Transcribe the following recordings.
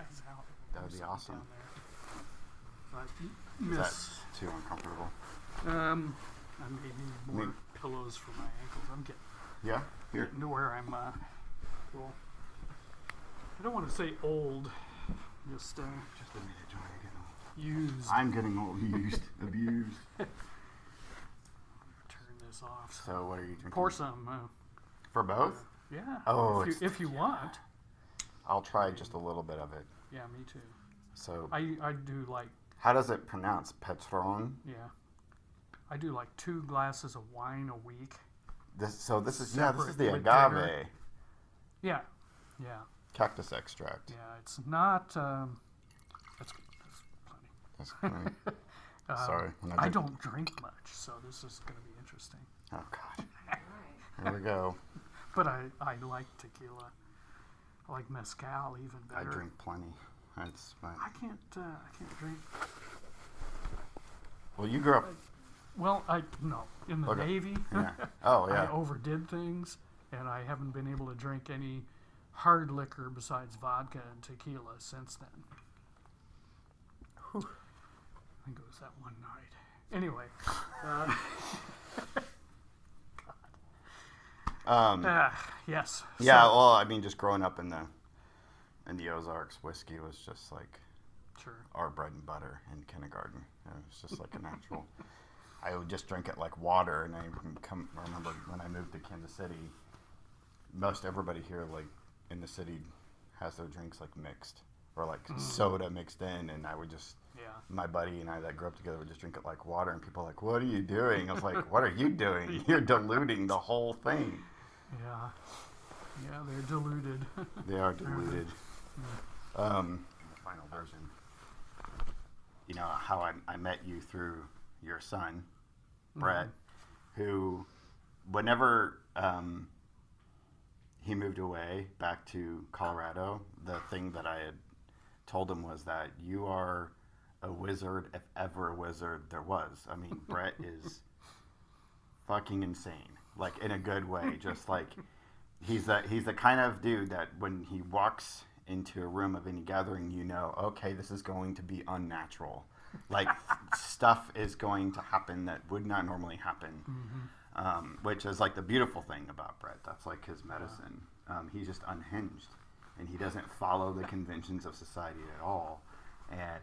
guys out. That would be awesome. Down there. Is that too uncomfortable? I may need more pillows for my ankles. I'm getting to where I'm, well, I don't want to say old, just admit it, John, you're getting old. Used. I'm getting old, used, abused. Turn this off. So what are you drinking? Pour some. For both? Yeah. Oh, if you want. I'll try just a little bit of it. Yeah, me too. So I do like. How does it pronounce? Petron? Yeah. I do like 2 glasses of wine a week. This is Separate the with agave. dinner. Yeah. Cactus extract. Yeah, it's not. That's plenty. That's plenty. Sorry. I don't drink much, so this is going to be interesting. Oh God. Here we go. But I like tequila. I like mezcal even better. I drink plenty. I can't drink. Well, you grew up. Well, in the Navy. Yeah. Oh yeah. I overdid things, and I haven't been able to drink any hard liquor besides vodka and tequila since then. Whew. I think it was that one night. Anyway. Yes. Yeah. So, well, I mean, just growing up in the Ozarks, whiskey was just like our bread and butter in kindergarten. It was just like a natural. I would just drink it like water, and I remember when I moved to Kansas City, most everybody here, like in the city, has their drinks like mixed or like soda mixed in, and I would just, my buddy and I that grew up together would just drink it like water, and people were like, "What are you doing?" I was like, "What are you doing? You're diluting the whole thing." Yeah, they're diluted. They are diluted. The final version. You know how I met you through your son, Brett, who, whenever he moved away back to Colorado, the thing that I had told him was that you are a wizard, if ever a wizard there was. I mean, Brett is fucking insane, like in a good way. Just like he's the kind of dude that when he walks into a room of any gathering, you know, okay, this is going to be unnatural. Like stuff is going to happen that would not normally happen, which is like the beautiful thing about Brett. That's like his medicine. He's just unhinged, and he doesn't follow the conventions of society at all. And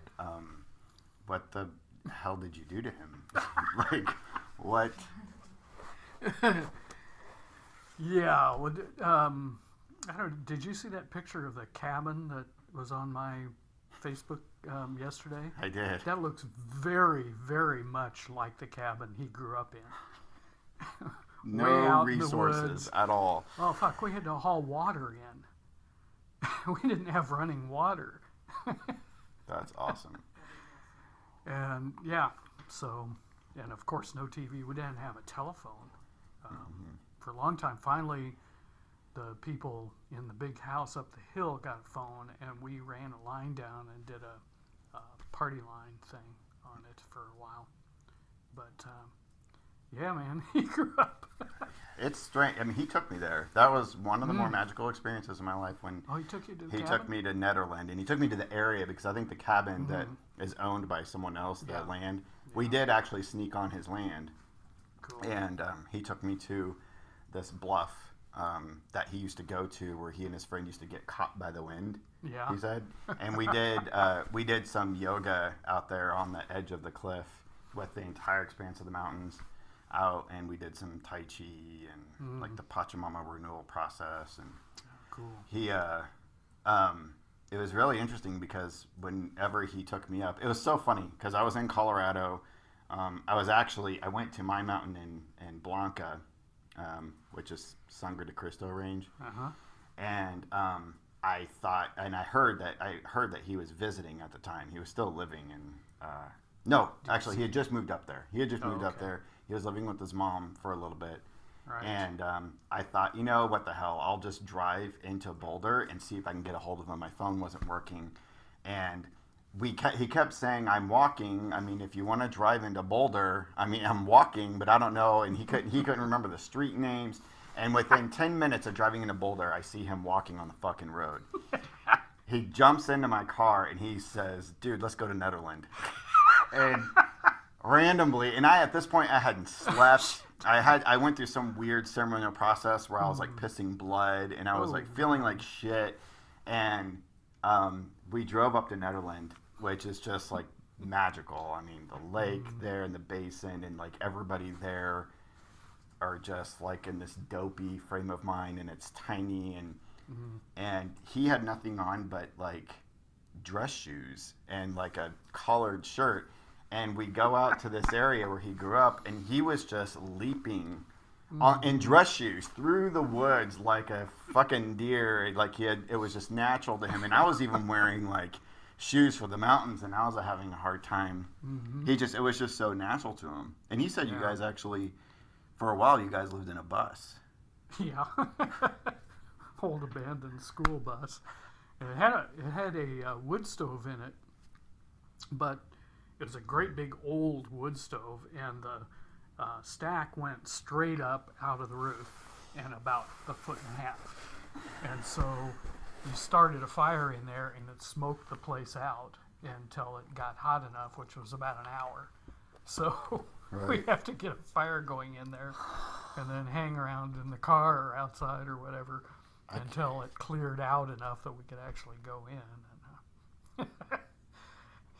what the hell did you do to him? Like what? Yeah. Well, I don't. Did you see that picture of the cabin that was on my Facebook yesterday? I did. That looks very, very much like the cabin he grew up in. No resources at all. Oh fuck! We had to haul water in. We didn't have running water. That's awesome. And and of course no TV. We didn't have a telephone for a long time. Finally, the people in the big house up the hill got a phone, and we ran a line down and did a party line thing on it for a while. But yeah, man, he grew up. It's strange. I mean, he took me there. That was one of the more magical experiences in my life when he took you to the cabin? took me to Nederland, and he took me to the area because I think the cabin that is owned by someone else, that land, we did actually sneak on his land. Cool. And he took me to this bluff that he used to go to, where he and his friend used to get caught by the wind. Yeah, he said, and we did some yoga out there on the edge of the cliff with the entire expanse of the mountains out, and we did some Tai Chi and like the Pachamama renewal process. And cool. He it was really interesting because whenever he took me up, it was so funny because I was in Colorado. I went to my mountain in Blanca, which is Sangre de Cristo range, and I thought, and I heard that he was visiting at the time. He was still living in. No, actually, he had just moved up there. Up there. He was living with his mom for a little bit. Right. And I thought, you know, what the hell? I'll just drive into Boulder and see if I can get a hold of him. My phone wasn't working. And he kept saying, I'm walking. I mean, if you want to drive into Boulder, I mean, I'm walking, but I don't know. And he couldn't remember the street names. And within 10 minutes of driving into Boulder, I see him walking on the fucking road. he jumps into my car and he says, "Dude, let's go to Netherland." And randomly, and at this point I hadn't slept. I went through some weird ceremonial process where I was like pissing blood and I was like feeling like shit. And we drove up to Netherland, which is just like magical. I mean, the lake there and the basin and like everybody there are just like in this dopey frame of mind, and it's tiny, and he had nothing on but like dress shoes and like a collared shirt. And we go out to this area where he grew up, and he was just leaping in dress shoes through the woods like a fucking deer. Like it was just natural to him. And I was even wearing like shoes for the mountains, and I was having a hard time. It was just so natural to him. And he said you guys actually, for a while, you guys lived in a bus. Yeah, old abandoned school bus. And it had a wood stove in it, but it was a great big old wood stove, and the stack went straight up out of the roof and about 1.5 feet. And so you started a fire in there, and it smoked the place out until it got hot enough, which was about an hour. So we have to get a fire going in there and then hang around in the car or outside or whatever until it cleared out enough that we could actually go in. And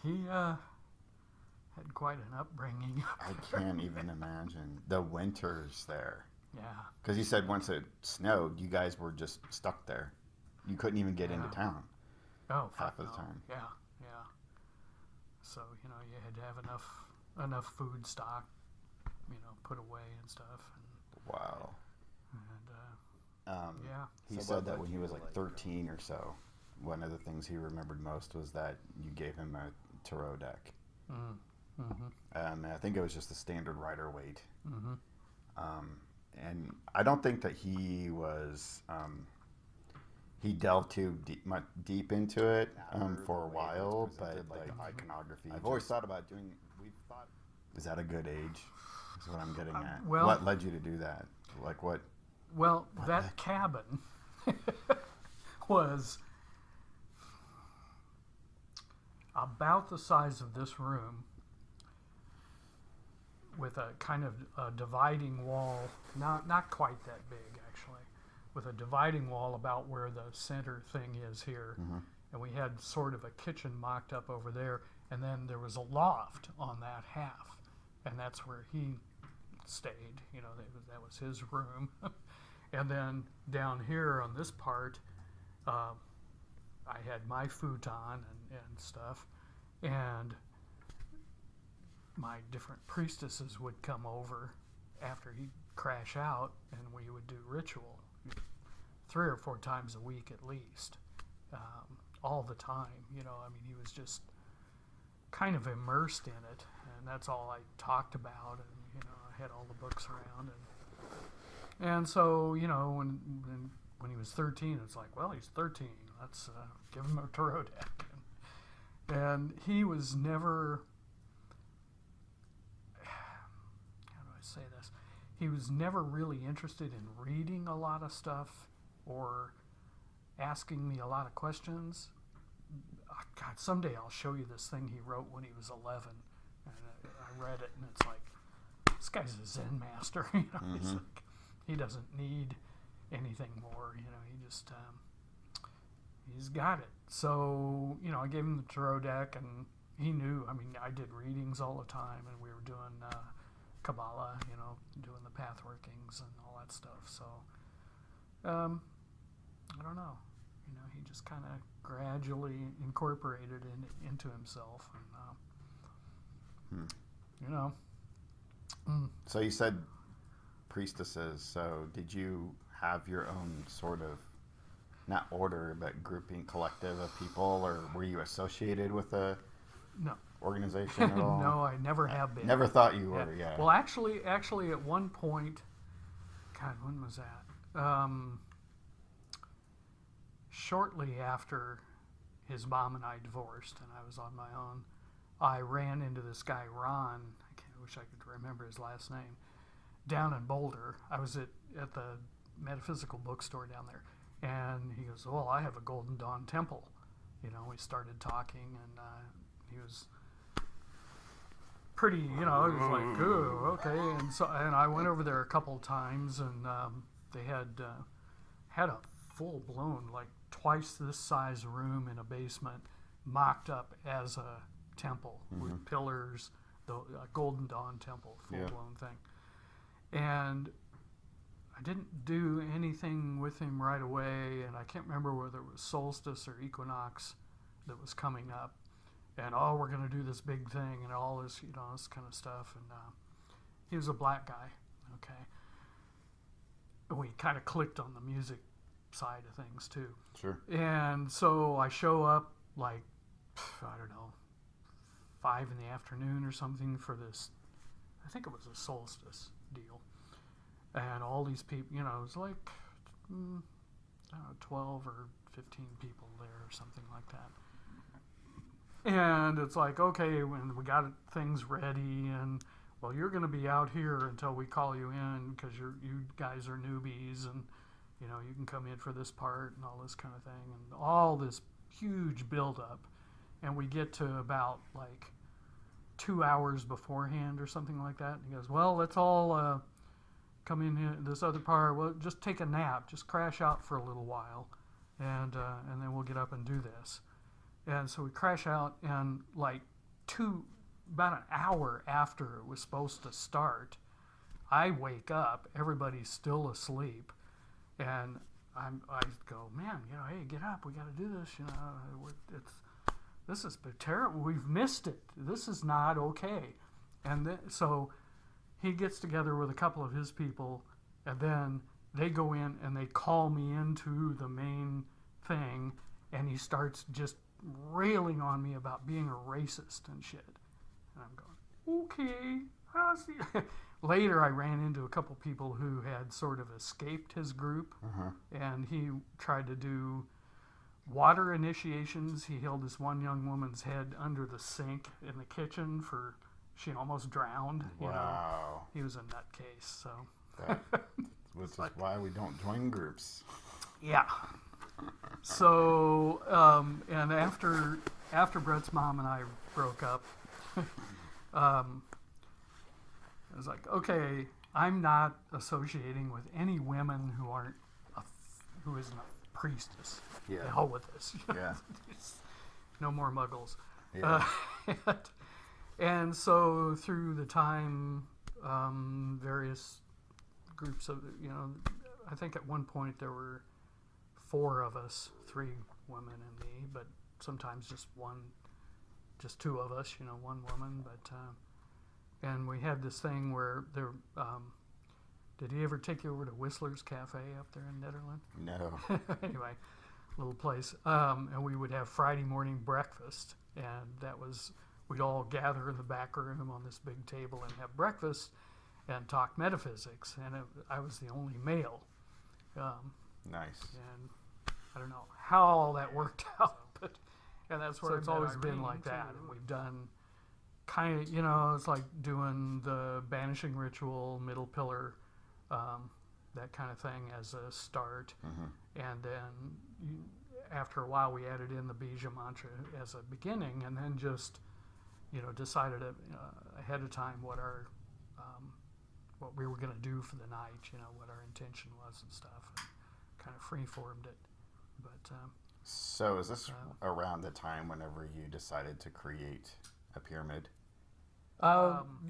he had quite an upbringing. I can't even imagine the winters there. Yeah. Because you said once it snowed, you guys were just stuck there. You couldn't even get into town. Oh, half of the time. Yeah, yeah. So you had to have enough food stock, put away and stuff. Wow. And yeah. He said that when he was like 13 or so, one of the things he remembered most was that you gave him a tarot deck. I think it was just the standard rider weight. And I don't think that he was he delved too deep into it for a while, but like iconography. I've always thought about doing. Is that a good age? Is what I'm getting at. Well, what led you to do that? Like what? Well, that cabin was about the size of this room, with a kind of a dividing wall, not quite that big actually, with a dividing wall about where the center thing is here. And we had sort of a kitchen mocked up over there, and then there was a loft on that half, and that's where he stayed. That was his room. And then down here on this part, I had my futon and stuff, and my different priestesses would come over after he'd crash out, and we would do ritual 3 or 4 times a week at least, all the time. He was just kind of immersed in it, and that's all I talked about. And I had all the books around, and so when he was 13, it's like, well, he's 13. Let's give him a tarot deck, and he was never. Say this, he was never really interested in reading a lot of stuff or asking me a lot of questions. God, someday I'll show you this thing he wrote when he was 11, and I read it, and it's like, this guy's a Zen master. He's like, he doesn't need anything more. He just he's got it. So I gave him the tarot deck, and he knew. I did readings all the time, and we were doing Qabalah, doing the path workings and all that stuff. So, I don't know. He just kind of gradually incorporated it into himself. And, So you said priestesses. So did you have your own sort of, not order, but grouping, collective of people, or were you associated with a organization at all? No, I never have been. Never thought you were. Yeah. Well, actually, at one point, God, when was that? Shortly after his mom and I divorced, and I was on my own, I ran into this guy Ron. I wish I could remember his last name. Down in Boulder, I was at the metaphysical bookstore down there, and he goes, "Well, I have a Golden Dawn temple," we started talking, and he was pretty, it was like, oh, okay. And I went over there a couple of times, and they had a full-blown, like twice this size room in a basement, mocked up as a temple with pillars, the Golden Dawn temple, full-blown thing. And I didn't do anything with him right away, and I can't remember whether it was solstice or equinox that was coming up. And we're going to do this big thing and all this, this kind of stuff. And he was a black guy, okay. And we kind of clicked on the music side of things too. Sure. And so I show up like, I don't know, 5 in the afternoon or something for this. I think it was a solstice deal. And all these people, it was like, I don't know, 12 or 15 people there or something like that. And it's like, okay, when we got things ready, and well, you're going to be out here until we call you in because you guys are newbies, and you can come in for this part and all this kind of thing, and all this huge buildup. And we get to about like 2 hours beforehand or something like that. And he goes, well, let's all come in here, this other part. Well, just take a nap, just crash out for a little while, and then we'll get up and do this. And so we crash out, and like about an hour after it was supposed to start, I wake up, everybody's still asleep, and I go, man, hey, get up, we got to do this, this is terrible, we've missed it, this is not okay. And so he gets together with a couple of his people, and then they go in and they call me into the main thing, and he starts just railing on me about being a racist and shit. And I'm going, okay, I'll see. Later, I ran into a couple people who had sort of escaped his group, and he tried to do water initiations. He held this one young woman's head under the sink in the kitchen she almost drowned. Wow. He was a nutcase, so. Which is why we don't join groups. Yeah. So, and after Brett's mom and I broke up, I was like, okay, I'm not associating with any women who isn't a priestess. Yeah. The hell with this. Yeah. No more muggles. Yeah. And so through the time, various groups of, I think at one point there were 4 of us, 3 women and me, but sometimes just 2 of us, one woman. But and we had this thing where there. Did he ever take you over to Whistler's Cafe up there in Nederland? No. Anyway, little place, and we would have Friday morning breakfast, and we'd all gather in the back room on this big table and have breakfast and talk metaphysics, and I was the only male. Nice. And I don't know how all that worked out, and that's where it's always been like that. And we've done kind of, it's like doing the banishing ritual, middle pillar, that kind of thing as a start. And then after a while we added in the Bija mantra as a beginning, and then just, decided ahead of time what we were going to do for the night, what our intention was and stuff, and kind of free-formed it. But so is this around the time whenever you decided to create a pyramid?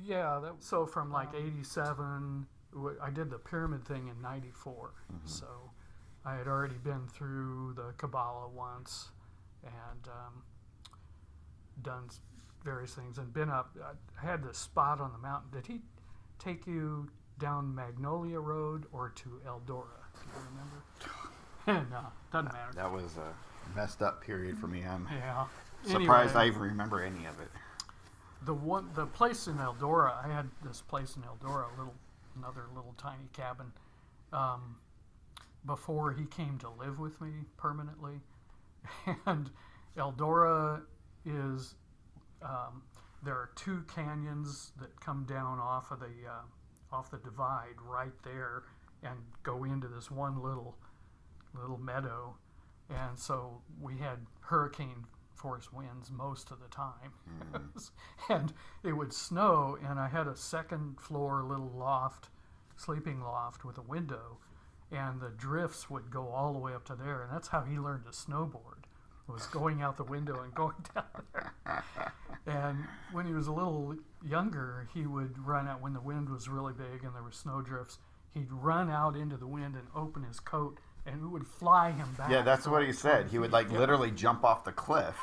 Yeah. So from like 87, I did the pyramid thing in 94. So I had already been through the Qabalah once and done various things and been up. I had this spot on the mountain. Did he take you down Magnolia Road or to Eldora? Do you remember? No, doesn't matter. That was a messed up period for me. I'm surprised I even remember any of it. The place in Eldora, I had this place in Eldora, another little tiny cabin, before he came to live with me permanently. And Eldora is, there are 2 canyons that come down off the divide right there and go into this one little meadow And so we had hurricane force winds most of the time. And it would snow, and I had a second floor little loft, sleeping loft with a window, and the drifts would go all the way up to there, and that's how he learned to snowboard, was going out the window and going down there. And when he was a little younger, he would run out when the wind was really big and there were snow drifts. He'd run out into the wind and open his coat, and it would fly him back. Yeah, that's what he said. He would literally jump off the cliff.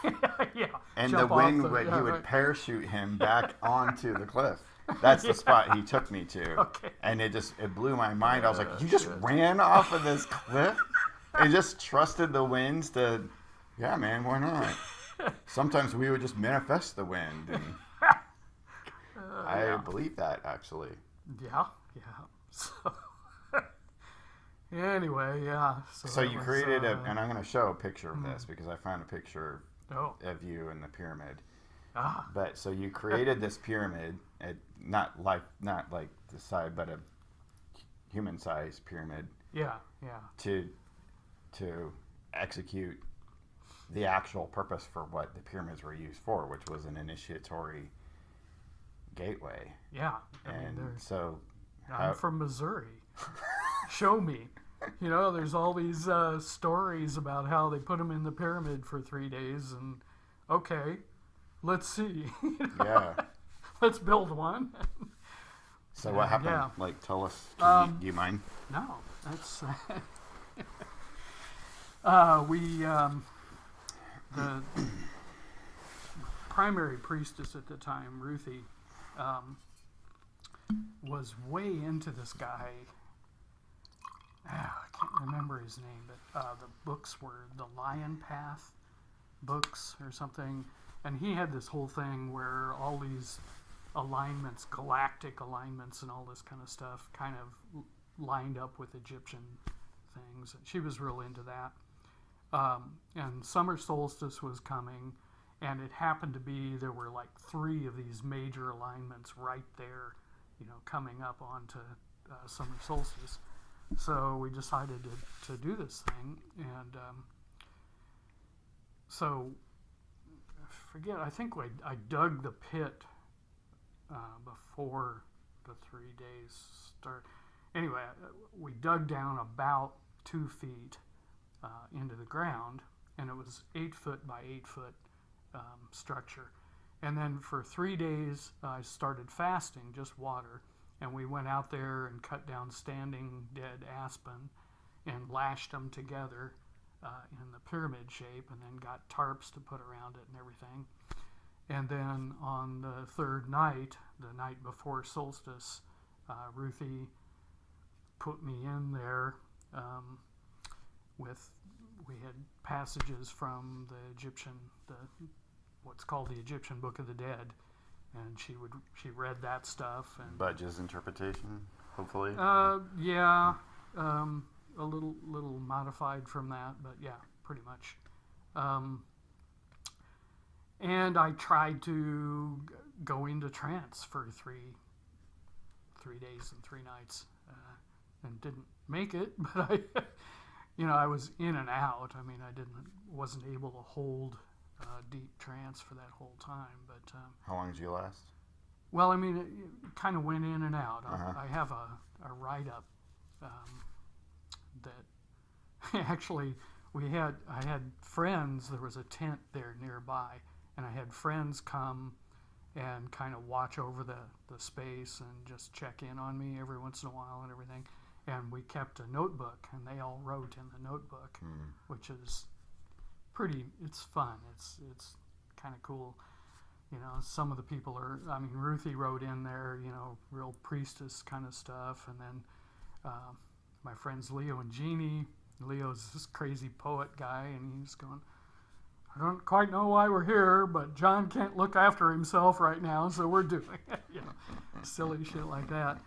Yeah. And the wind he would parachute him back onto the cliff. That's the spot he took me to. Okay. And it blew my mind. I was like, you just ran off of this cliff and just trusted the winds to, yeah, man, why not? Sometimes we would just manifest the wind. And I believe that, actually. Yeah. So, anyway, yeah. So you created and I'm going to show a picture of this because I found a picture of you in the pyramid. But so you created this pyramid, not like the side, but a human-sized pyramid. Yeah. To execute the actual purpose for what the pyramids were used for, which was an initiatory gateway. Yeah. I'm from Missouri. Show me. There's all these stories about how they put them in the pyramid for 3 days, and okay, let's see. Yeah. Let's build one. So what happened? Yeah. Tell us. Do you mind? No, that's the primary priestess at the time, Ruthie, was way into this guy. I can't remember his name, but the books were the Lion Path books or something, and he had this whole thing where all these alignments, galactic alignments and all this kind of stuff kind of lined up with Egyptian things. She was real into that. And summer solstice was coming, and it happened to be there were 3 of these major alignments right there, coming up onto summer solstice. So we decided to do this thing, and so I think I dug the pit before the 3 days start. Anyway, we dug down about 2 feet into the ground, and it was 8 foot by 8 foot structure. And then for 3 days, I started fasting, just water. And we went out there and cut down standing dead aspen and lashed them together in the pyramid shape, and then got tarps to put around it and everything. And then on the 3rd night, the night before solstice, Ruthie put me in there we had passages from the Egyptian, what's called the Egyptian Book of the Dead, and she read that stuff. And Budge's interpretation, hopefully. Yeah, a little modified from that, but yeah, pretty much. And I tried to go into trance for 3 days and 3 nights, and didn't make it. But I was in and out. I mean, wasn't able to hold deep trance for that whole time. But how long did you last? Well, I mean, it kind of went in and out. I have a write-up that actually I had friends. There was a tent there nearby, and I had friends come and kind of watch over the space and just check in on me every once in a while and everything. And we kept a notebook, and they all wrote in the notebook, which is it's fun. It's kind of cool. Some of the people Ruthie wrote in there, real priestess kind of stuff. And then my friends Leo and Jeannie. Leo's this crazy poet guy, and he's going, I don't quite know why we're here, but John can't look after himself right now, so we're doing it. Silly shit like that.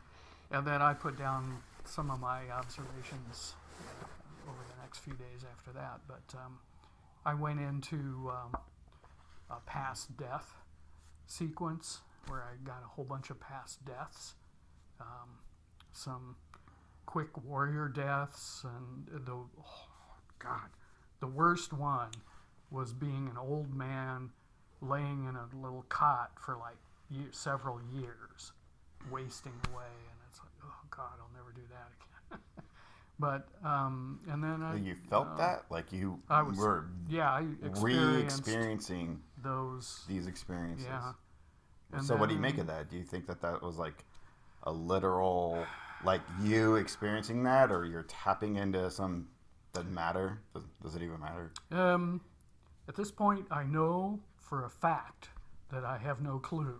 And then I put down some of my observations over the next few days after that. But I went into a past death sequence where I got a whole bunch of past deaths, some quick warrior deaths, and the the worst one was being an old man laying in a little cot for like several years, wasting away, and it's like, oh God, I'll never do that again. But and then you felt that, like you were I re-experiencing these experiences. Yeah. And so what do you make of that? Do you think that was like a literal, like you experiencing that, or you're tapping into some, doesn't matter? Does it even matter? At this point, I know for a fact that I have no clue.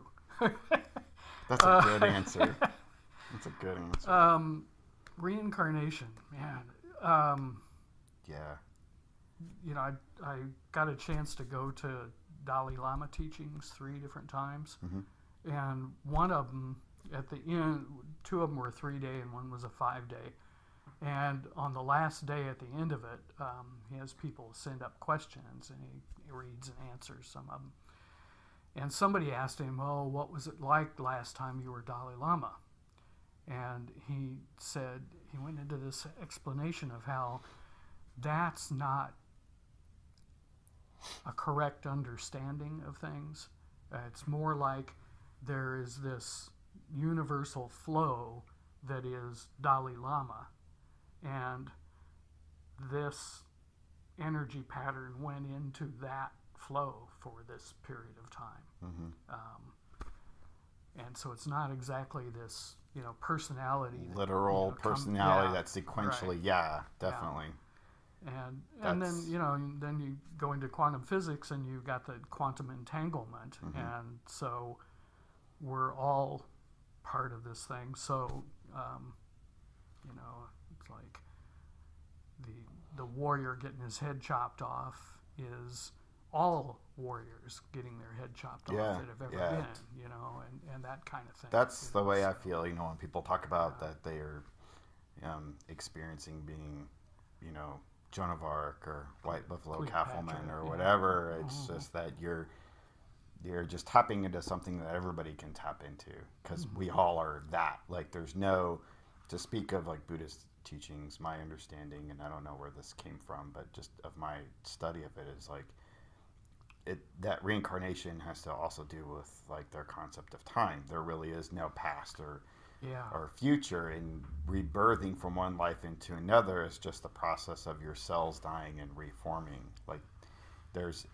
That's a good answer. That's a good answer. Reincarnation, man. Yeah. You know, I got a chance to go to Dalai Lama teachings 3 different times. Mm-hmm. And one of them, at the end, 2 of them were 3-day and one was a 5-day. And on the last day at the end of it, he has people send up questions and he reads and answers some of them. And somebody asked him, oh, what was it like last time you were Dalai Lama? And he said, he went into this explanation of how that's not a correct understanding of things. It's more like there is this universal flow that is Dalai Lama, and this energy pattern went into that flow for this period of time. Mm-hmm. And so it's not exactly this, personality. Literal personality that's sequentially, right. Yeah, definitely. Yeah. And then, then you go into quantum physics and you've got the quantum entanglement. Mm-hmm. And so we're all part of this thing. So, it's like the warrior getting his head chopped off is all warriors getting their head chopped off that have ever been, and that kind of thing. That's the way I feel, when people talk about that they are experiencing being, Joan of Arc or White Buffalo Cattleman or whatever. It's just that you're just tapping into something that everybody can tap into, because we all are that. Like, there's no, to speak of like Buddhist teachings, my understanding, and I don't know where this came from, but just of my study of it, is like that reincarnation has to also do with like their concept of time. There really is no past or future, and rebirthing from one life into another is just the process of your cells dying and reforming. Like,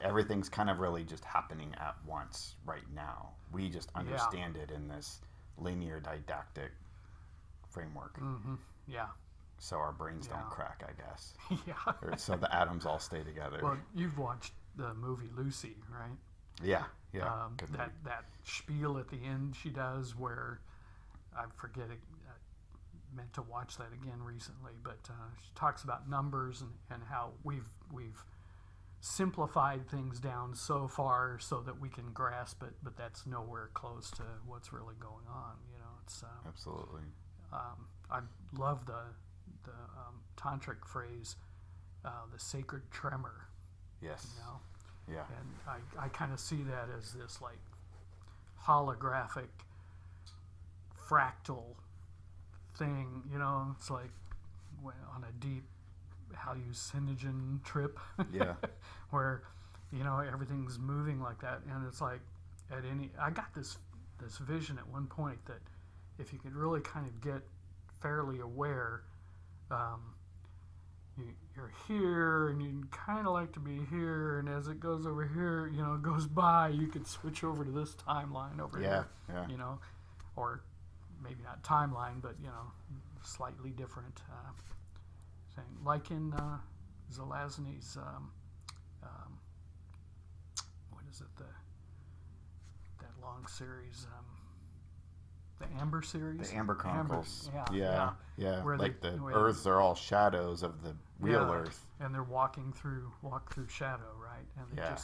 everything's kind of really just happening at once right now. We just understand it in this linear didactic framework. Mm-hmm. Yeah. So our brains don't crack, I guess. Yeah. Or so the atoms all stay together. Well, you've watched the movie Lucy, right? Yeah. That spiel at the end she does, where I forget it. I meant to watch that again recently, but she talks about numbers and how we've simplified things down so far so that we can grasp it, but that's nowhere close to what's really going on. It's absolutely. I love the tantric phrase, the sacred tremor. Yes. Yeah. And I kind of see that as this like holographic fractal thing. It's like on a deep hallucinogen trip. Yeah. Where everything's moving like that, and it's like I got this vision at one point that if you could really kind of get fairly aware, you're here and you kind of like to be here, and as it goes over here, it goes by, you could switch over to this timeline over here. Or maybe not timeline, but slightly different thing, like in Zelazny's what is it, that long series, the Amber series, the Amber Chronicles. Yeah. Where like the Earths are all shadows of the real Earth, and they're walk through shadow, right? And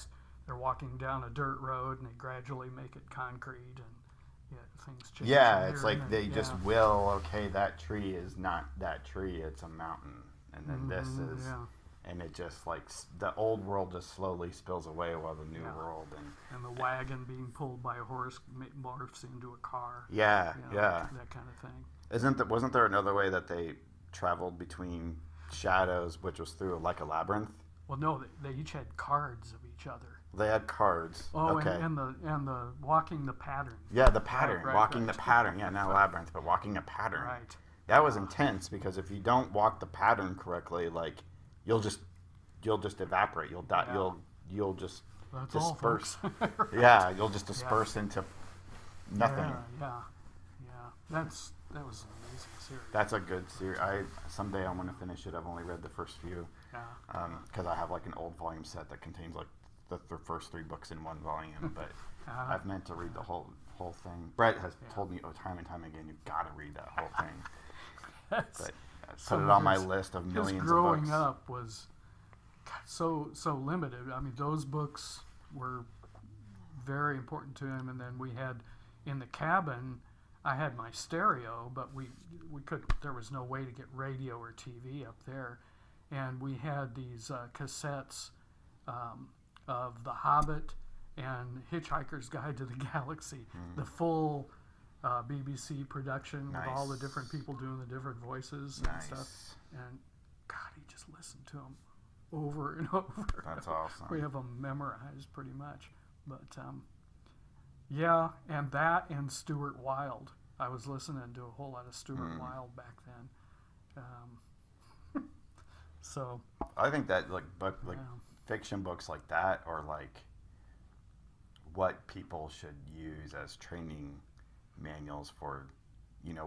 they're walking down a dirt road, and they gradually make it concrete, and things change. Yeah, it's like they just will. Okay, that tree is not that tree; it's a mountain, and then this is. Yeah. And it just like the old world just slowly spills away while the new world and the wagon being pulled by a horse morphs into a car. Yeah, that kind of thing. Wasn't there another way that they traveled between shadows, which was through like a labyrinth? Well, no, they each had cards of each other. They had cards. Oh, okay. and the walking the pattern. Yeah, the pattern. Right, walking right. the pattern. Yeah, not labyrinth, but walking a pattern. Right. That was intense because if you don't walk the pattern correctly, like you'll just evaporate. You'll die. Yeah. You'll just That's disperse. all, folks. Right. Yeah, you'll just disperse into nothing. Yeah. That was an amazing series. That's a good series. Someday I'm going to finish it. I've only read the first few. Yeah. Because I have like an old volume set that contains like the first 3 books in one volume. But I've meant to read the whole thing. Brett has told me time and time again, you've got to read that whole thing. But put it on my list of millions of books. Growing up was so limited. I mean, those books were very important to him. And then we had in the cabin, I had my stereo, but we could. There was no way to get radio or TV up there, and we had these cassettes of The Hobbit and Hitchhiker's Guide to the Galaxy, the full BBC production with all the different people doing the different voices and stuff. And God, he just listened to them over and over. That's awesome. We have them memorized pretty much, but yeah, and that and Stuart Wilde. I was listening to a whole lot of Stuart Wilde back then. So I think that fiction books like that are like what people should use as training manuals for,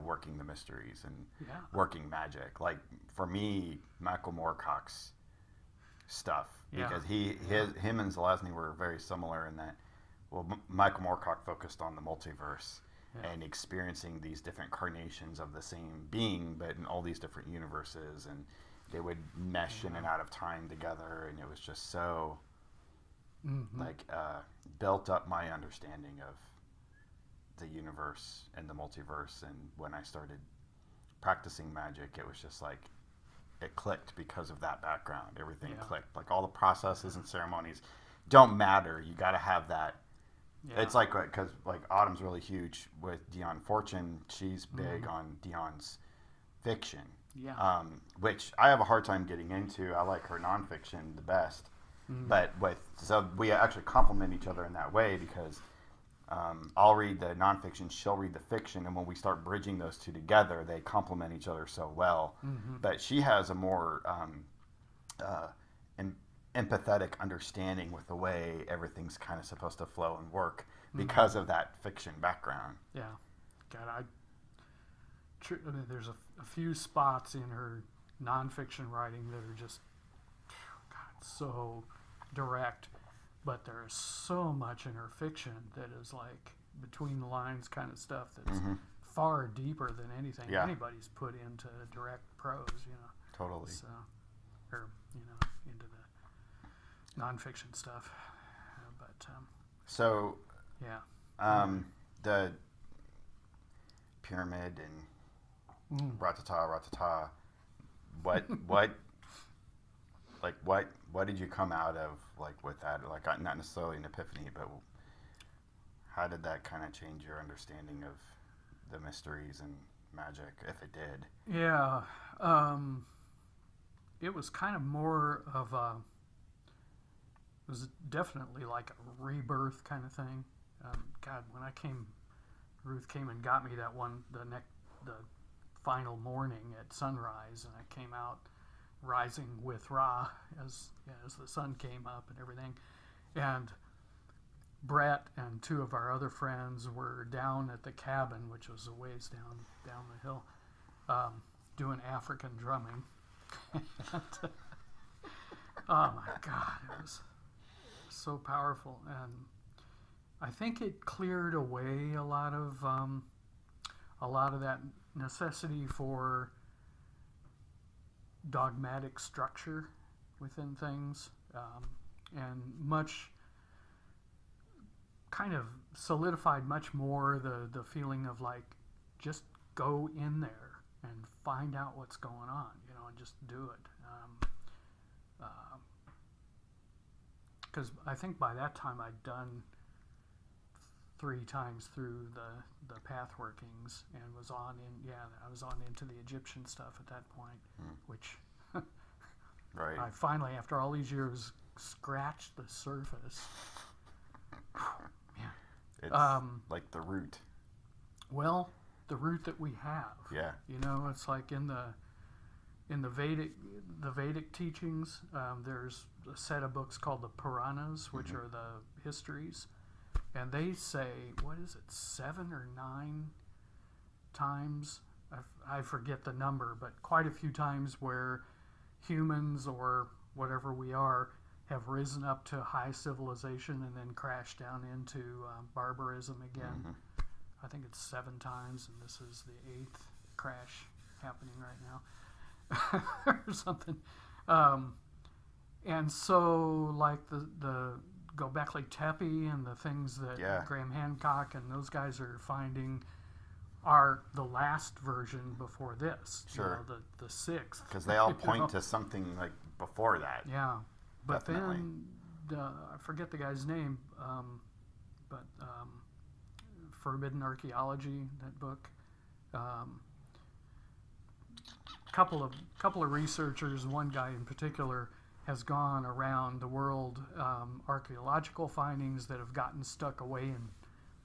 working the mysteries and working magic. Like for me, Michael Moorcock's stuff, because him and Zelazny were very similar in that. Well, Michael Moorcock focused on the multiverse and experiencing these different carnations of the same being, but in all these different universes, and they would mesh in and out of time together, and it was just so built up my understanding of the universe and the multiverse. And when I started practicing magic, it was just like it clicked because of that background. Everything clicked. Like all the processes and ceremonies don't matter. You got to have that. Yeah. It's like, because like Autumn's really huge with Dion Fortune. She's big on Dion's fiction, which I have a hard time getting into. I like her nonfiction the best, but so we actually complement each other in that way, because I'll read the nonfiction, she'll read the fiction, and when we start bridging those two together, they complement each other so well. But she has a more empathetic understanding with the way everything's kind of supposed to flow and work because of that fiction background. Yeah. God, I mean, there's a few spots in her nonfiction writing that are just so direct, but there's so much in her fiction that is like between the lines kind of stuff that's far deeper than anything anybody's put into direct prose, Totally. So, or, into the nonfiction stuff. The pyramid and ratata, what did you come out of with that? Not necessarily an epiphany, but how did that kind of change your understanding of the mysteries and magic, if it did? Yeah, it was kind of more of a. It was definitely like a rebirth kind of thing. God, when Ruth came and got me the final morning at sunrise, and I came out rising with Ra as the sun came up and everything. And Brett and 2 of our other friends were down at the cabin, which was a ways down the hill, doing African drumming. And, oh my God, it was so powerful, and I think it cleared away a lot of that necessity for dogmatic structure within things, and much kind of solidified much more the feeling of like, just go in there and find out what's going on, and just do it. Because I think by that time I'd done 3 times through the path workings and I was on into the Egyptian stuff at that point, which Right. I finally, after all these years, scratched the surface. Man. It's like the root. Well, the root that we have. Yeah. You know, it's like in the Vedic teachings, there's a set of books called the Puranas, which are the histories, and they say, what is it, 7 or 9 times? I forget the number, but quite a few times where humans or whatever we are have risen up to high civilization and then crashed down into barbarism again. I think it's 7 times, and this is the 8th crash happening right now. Or something. And so, like the Göbekli Tepe and the things that Graham Hancock and those guys are finding are the last version before this. Sure. You know, the 6th. Because they all point to something like before that. Yeah. But Definitely. then, I forget the guy's name, but Forbidden Archaeology, that book. Couple of researchers, one guy in particular, has gone around the world, archaeological findings that have gotten stuck away in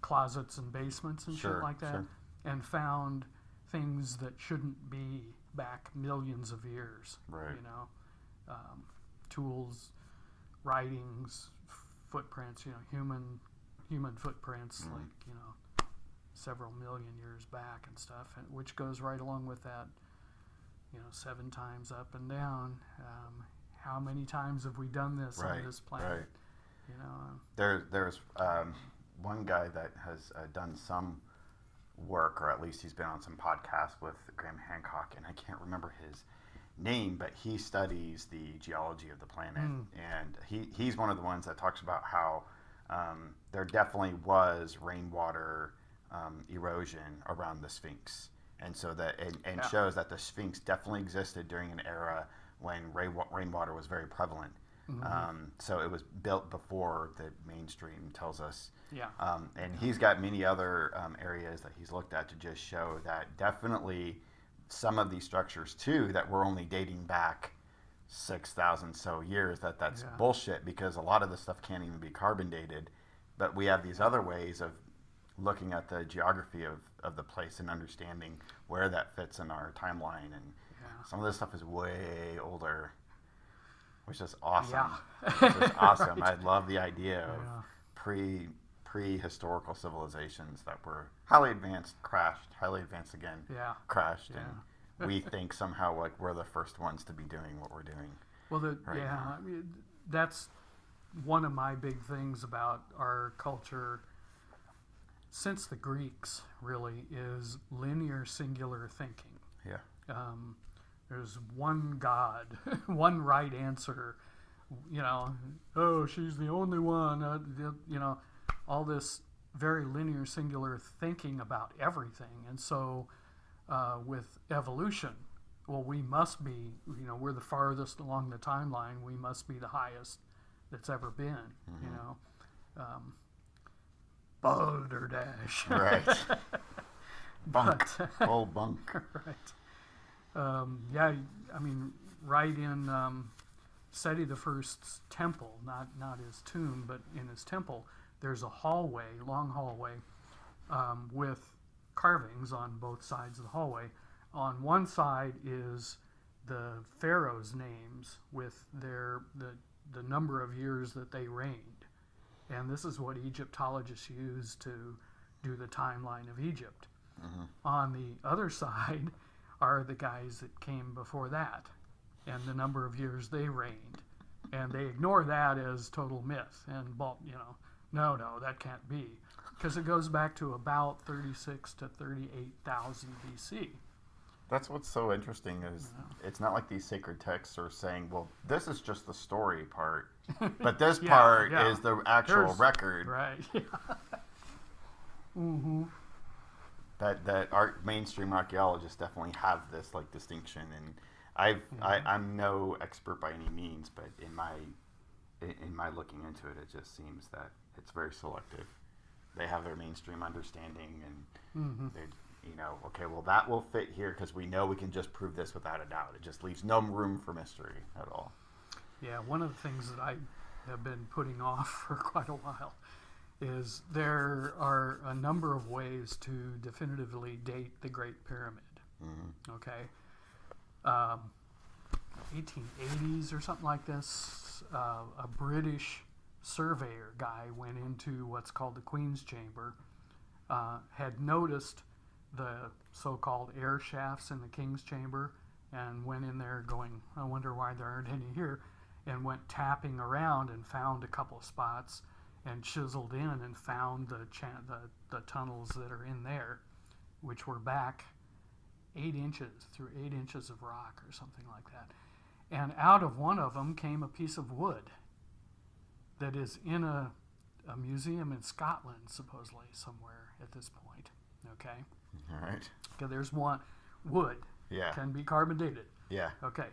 closets and basements and shit like that, and found things that shouldn't be back millions of years. Right. You know, tools, writings, footprints. You know, human footprints, like, you know, several million years back and stuff, and which goes right along with that. You know, 7 times up and down. How many times have we done this on this planet? Right. You know, There's one guy that has done some work, or at least he's been on some podcasts with Graham Hancock, and I can't remember his name, but he studies the geology of the planet, and he's one of the ones that talks about how there definitely was rainwater erosion around the Sphinx. And so that shows that the Sphinx definitely existed during an era when rainwater was very prevalent. So it was built before the mainstream tells us. Yeah. And he's got many other areas that he's looked at to just show that definitely some of these structures too that were only dating back 6,000 so years, that's bullshit, because a lot of this stuff can't even be carbon dated. But we have these other ways of looking at the geography of the place and understanding where that fits in our timeline, and some of this stuff is way older, which is awesome. Yeah. Which is awesome. Right. I love the idea of prehistorical civilizations that were highly advanced, crashed, highly advanced again, crashed, and we think somehow like we're the first ones to be doing what we're doing. Well, now. I mean, that's one of my big things about our culture since the Greeks, really, is linear singular thinking. Yeah. There's one God, one right answer. You know, oh, she's the only one. You know, all this very linear singular thinking about everything. And so with evolution, well, we must be, you know, we're the farthest along the timeline. We must be the highest that's ever been, you know. Balderdash. Right. Bunk. Old bunk. Right. Yeah, I mean, right in Seti the First's temple, not his tomb, but in his temple, there's a hallway, long hallway, with carvings on both sides of the hallway. On one side is the pharaoh's names with the number of years that they reigned. And this is what Egyptologists use to do the timeline of Egypt. On the other side are the guys that came before that and the number of years they reigned. And they ignore that as total myth. And, you know, no, that can't be. Because it goes back to about 36 to 38,000 BC. That's what's so interesting is it's not like these sacred texts are saying, well, this is just the story part, but this part is the actual record. Right. That mainstream archaeologists definitely have this like distinction, and I'm no expert by any means, but in my looking into it, it just seems that it's very selective. They have their mainstream understanding, and okay, well, that will fit here because we know we can just prove this without a doubt. It just leaves no room for mystery at all. Yeah, one of the things that I have been putting off for quite a while is there are a number of ways to definitively date the Great Pyramid. Mm-hmm. Okay. 1880s or something like this, a British surveyor guy went into what's called the Queen's Chamber, had noticed the so-called air shafts in the King's Chamber, and went in there going, I wonder why there aren't any here, and went tapping around and found a couple of spots and chiseled in and found the tunnels that are in there, which were back 8 inches through 8 inches of rock or something like that. And out of one of them came a piece of wood that is in a museum in Scotland, supposedly, somewhere at this point. Okay? All right. Okay, there's one. Wood. Yeah. Can be carbon dated. Yeah. Okay.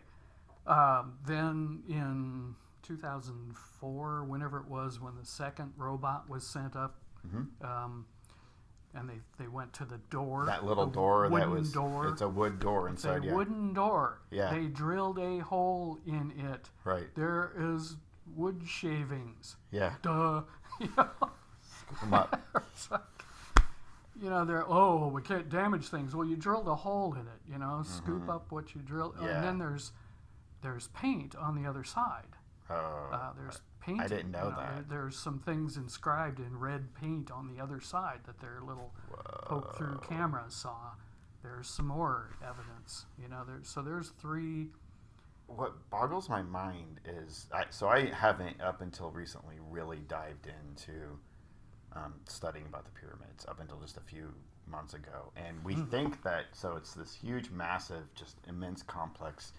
Then in 2004, whenever it was, when the second robot was sent up, and they went to the door. That little door that was door. It's a wood door inside. It's a wooden door. Yeah. They drilled a hole in it. Right. There is wood shavings. Yeah. Duh. Scoop them up. They're, we can't damage things. Well, you drilled a hole in it, scoop up what you drilled. Yeah. And then there's paint on the other side. There's paint. I didn't know that. There's some things inscribed in red paint on the other side that their little poke-through cameras saw. There's some more evidence. There's 3. What boggles my mind is, I haven't up until recently really dived into studying about the pyramids up until just a few months ago, and we think that it's this huge, massive, just immense complex,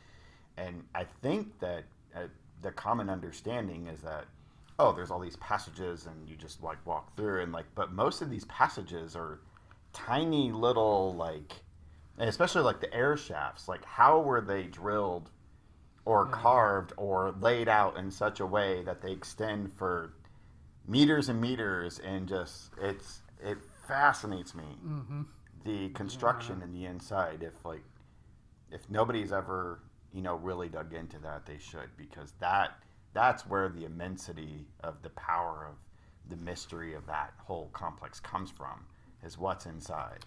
and I think that the common understanding is that there's all these passages and you just walk through and but most of these passages are tiny little and especially the air shafts, how were they drilled or carved or laid out in such a way that they extend for meters and meters, and just it fascinates me, the construction in the inside. If nobody's ever really dug into that, they should, because that's where the immensity of the power of the mystery of that whole complex comes from, is what's inside.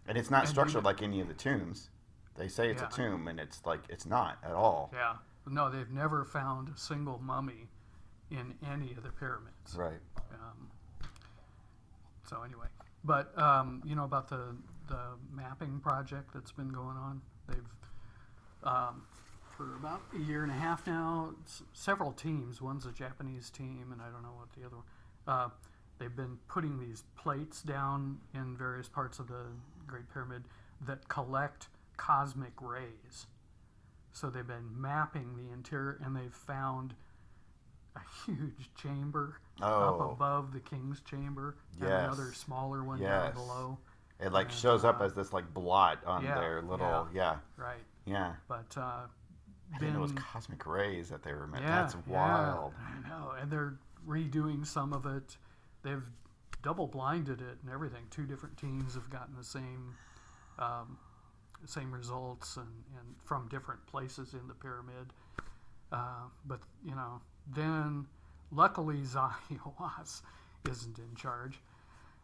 And it's not structured like any of the tombs. They say it's a tomb, and it's not at all. Yeah. No, they've never found a single mummy in any of the pyramids. Right. So anyway, but about the mapping project that's been going on, they've for about a year and a half now, several teams. One's a Japanese team, and I don't know what the other one. They've been putting these plates down in various parts of the Great Pyramid that collect cosmic rays. So they've been mapping the interior, and they've found a huge chamber up above the King's Chamber, and another smaller one down below. It shows up as this blot on their little right. Yeah. But I didn't know it was cosmic rays that they were meant. Yeah, That's wild. I know, and they're redoing some of it. They've double blinded it and everything. 2 different teams have gotten the same results and from different places in the pyramid. But then luckily Zahiwas isn't in charge.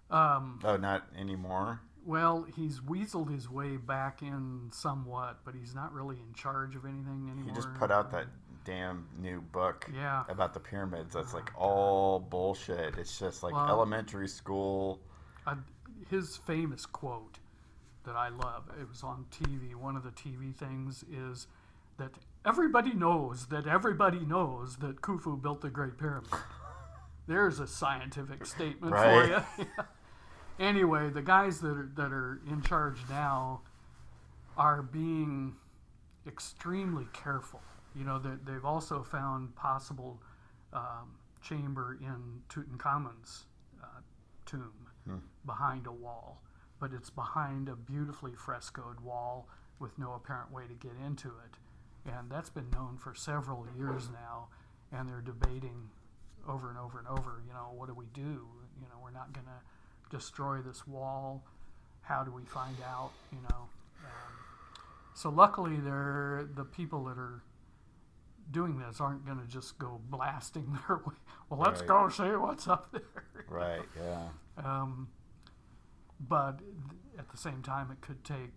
Not anymore? Well, he's weaseled his way back in somewhat, but he's not really in charge of anything anymore. He just put out that damn new book Yeah. about the pyramids. That's like all bullshit. It's just like elementary school. His famous quote that I love, it was on TV, one of the TV things, is that everybody knows that Khufu built the Great Pyramid. There's a scientific statement for you. Anyway, the guys that are in charge now are being extremely careful. You know, they've also found possible chamber in Tutankhamun's tomb behind a wall, but it's behind a beautifully frescoed wall with no apparent way to get into it. And that's been known for several years now, and they're debating over and over and over, you know, what do we do? You know, we're not going to destroy this wall. how do we find out, you know? So luckily, the people that are doing this aren't going to just go blasting their way. Well, let's go see what's up there. Right. Yeah. But at the same time, it could take,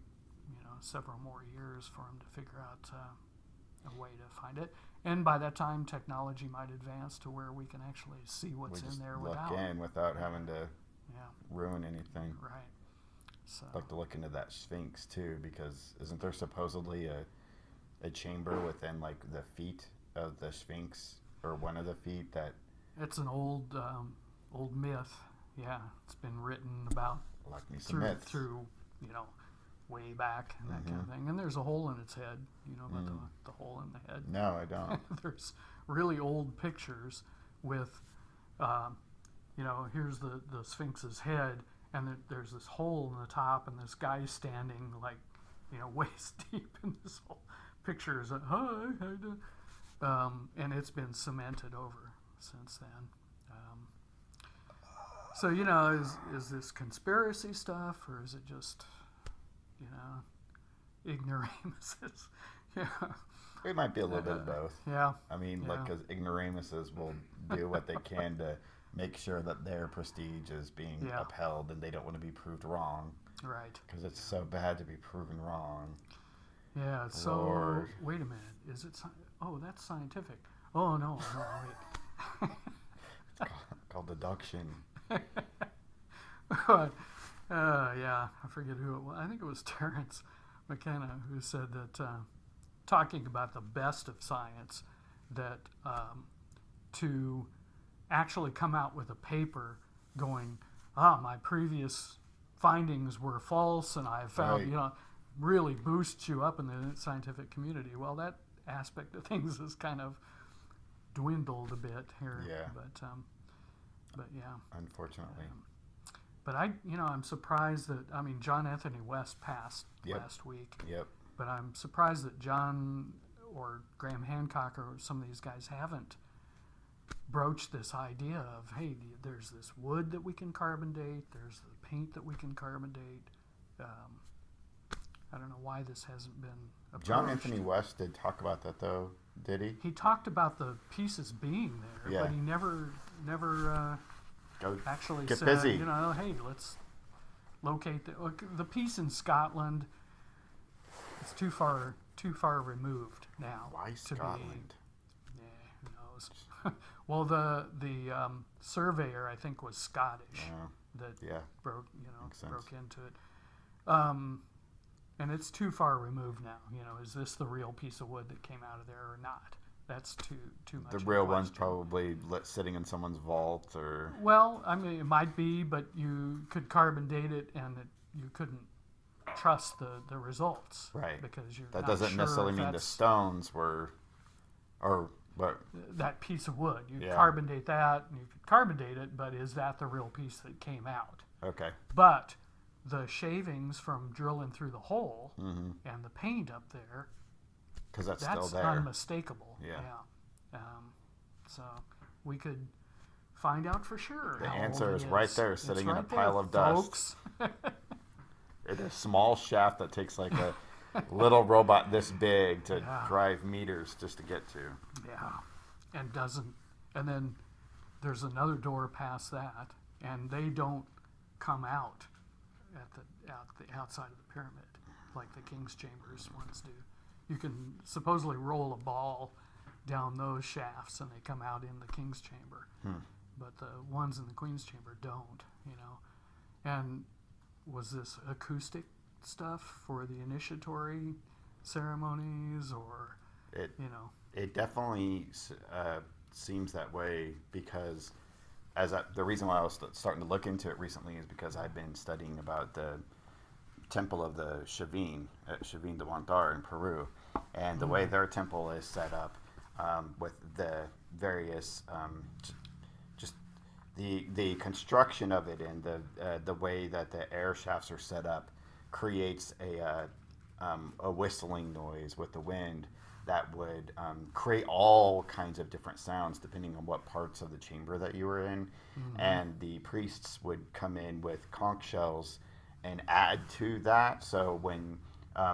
you know, several more years for them to figure out a way to find it. And by that time, technology might advance to where we can actually see what's in there without having to ruin anything. Right. So. I'd like to look into that Sphinx too, because isn't there supposedly a chamber within like the feet of the Sphinx, or one of the feet that? It's an old myth. Yeah, it's been written about like me some myths. through you know, way back and that kind of thing. And there's a hole in its head. You know about the hole in the head? No, I don't. There's really old pictures with, you know, here's the Sphinx's head, and there's this hole in the top, and this guy standing like, you know, waist deep in this hole. Pictures of, hi, how you doing? And it's been cemented over since then. So, you know, is this conspiracy stuff, or is it just, you know, ignoramuses? Yeah. It might be a little bit of both. Yeah. I mean, like, because ignoramuses will do what they can to make sure that their prestige is being upheld, and they don't want to be proved wrong. Right. Because it's so bad to be proven wrong. Yeah. So, wait a minute. Is it? Oh, that's scientific. Oh no, wait. It's called deduction. Yeah, I forget who it was. I think it was Terence McKenna who said that, talking about the best of science, that to actually come out with a paper going, my previous findings were false, and I found, you know, really boosts you up in the scientific community. Well, that aspect of things has kind of dwindled a bit here. Yeah. But yeah. Unfortunately. But I'm surprised that, I mean, John Anthony West passed last week. Yep. But I'm surprised that John or Graham Hancock or some of these guys haven't broached this idea of, hey, there's this wood that we can carbon date, there's the paint that we can carbon date. I don't know why this hasn't been approached. John Anthony West did talk about that, though, did he? He talked about the pieces being there, but he never actually get said, busy. You know, hey, let's locate the piece in Scotland. It's too far removed now. Why Scotland? Who knows? Well, the surveyor, I think, was Scottish. That broke into it. And it's too far removed now. You know, is this the real piece of wood that came out of there or not? That's too much. The real one's probably sitting in someone's vault, or. Well, I mean, it might be, but you could carbon date it, and you couldn't trust the results, right? Because you're that not doesn't sure necessarily mean the stones were, or what? That piece of wood, you carbon date that, and you could carbon date it, but is that the real piece that came out? Okay. But the shavings from drilling through the hole and the paint up there, because that's still there, unmistakable. Yeah. So we could find out for sure. The answer is right there, sitting in a pile of dust. It's a small shaft that takes like a little robot this big to drive meters just to get to. Yeah, and then there's another door past that, and they don't come out at the outside of the pyramid like the King's Chambers ones do. You can supposedly roll a ball down those shafts and they come out in the King's Chamber, but the ones in the Queen's Chamber don't. You know, and was this acoustic stuff for the initiatory ceremonies, or It definitely seems that way, because the reason why I was starting to look into it recently is because I've been studying about the temple of the Chavin at Chavin de Huantar in Peru, and the way their temple is set up, with the various just the construction of it, and the way that the air shafts are set up creates a whistling noise with the wind that would create all kinds of different sounds depending on what parts of the chamber that you were in. And the priests would come in with conch shells and add to that. So when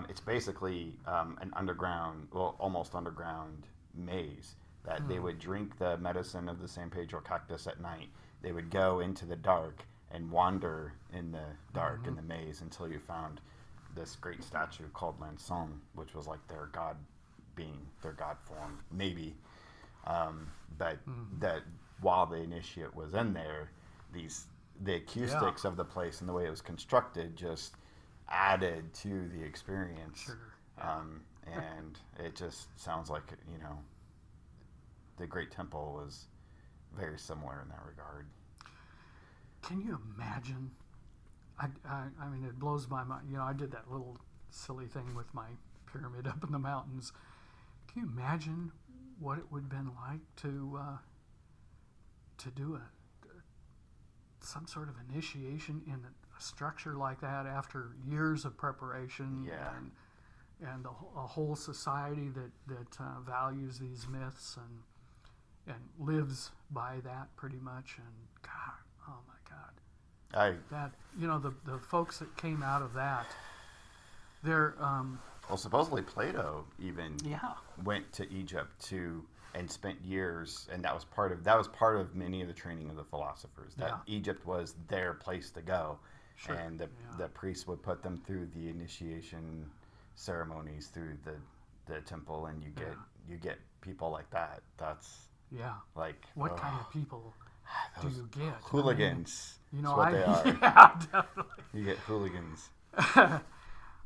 it's basically an underground, well, almost underground maze that they would drink the medicine of the San Pedro cactus at night. They would go into the dark and wander in the dark in the maze until you found this great statue called Lanson, which was like their god being, their god form, maybe. But that while the initiate was in there, the acoustics of the place and the way it was constructed just added to the experience. Sure. And it just sounds like, you know, the Great Temple was very similar in that regard. Can you imagine? I mean, it blows my mind. You know, I did that little silly thing with my pyramid up in the mountains. Can you imagine what it would have been like to do some sort of initiation in a structure like that after years of preparation? Yeah. And a whole society that values these myths and lives by that pretty much. And God, oh my God, that, you know, the folks that came out of that, they're well, supposedly Plato even yeah. went to Egypt and spent years, and that was part of many of the training of the philosophers. That Egypt was their place to go, Sure. and the priests would put them through the initiation ceremonies through the temple, and you get people like that. That's like what kind of people do you get? Hooligans. I mean, you know, is what they are. Yeah, definitely. You get hooligans.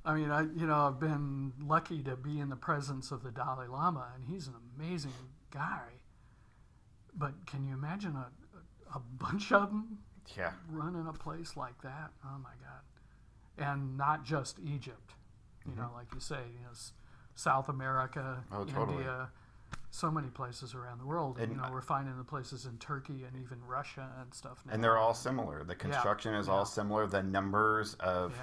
I mean, I've been lucky to be in the presence of the Dalai Lama, and he's an amazing guy. But can you imagine a bunch of them running a place like that? Oh my God! And not just Egypt. You know, like you say, you know, South America, India, so many places around the world. And, you know, we're finding the places in Turkey and even Russia and stuff now. And they're all similar. The construction is all similar. The numbers of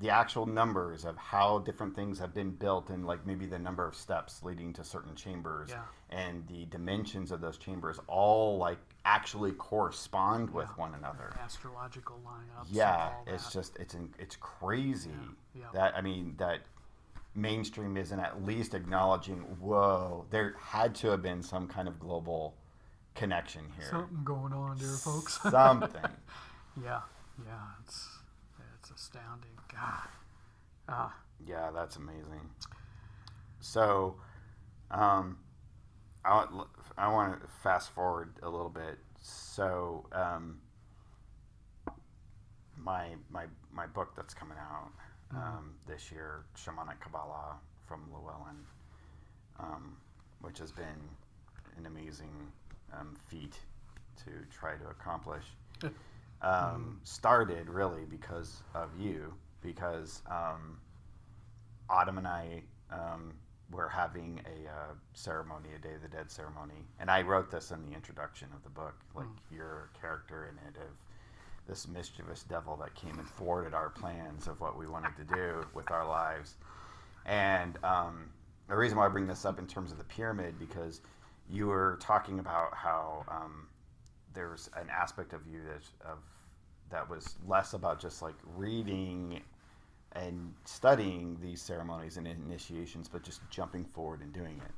the actual numbers of how different things have been built, and like maybe the number of steps leading to certain chambers and the dimensions of those chambers all like actually correspond with one another. Astrological lineups. Yeah, it's just it's crazy that that mainstream isn't at least acknowledging, whoa, there had to have been some kind of global connection here. Something going on there, folks. Something. It's astounding. God. Yeah, that's amazing. So, I want to fast forward a little bit. So, my book that's coming out this year, Shamanic Qabalah from Llewellyn, which has been an amazing feat to try to accomplish. Started really because of you, because Autumn and I were having a ceremony, a Day of the Dead ceremony, and I wrote this in the introduction of the book, like your character in it of this mischievous devil that came and thwarted our plans of what we wanted to do with our lives. And the reason why I bring this up in terms of the pyramid, because you were talking about how there's an aspect of you that was less about just like reading and studying these ceremonies and initiations, but just jumping forward and doing it.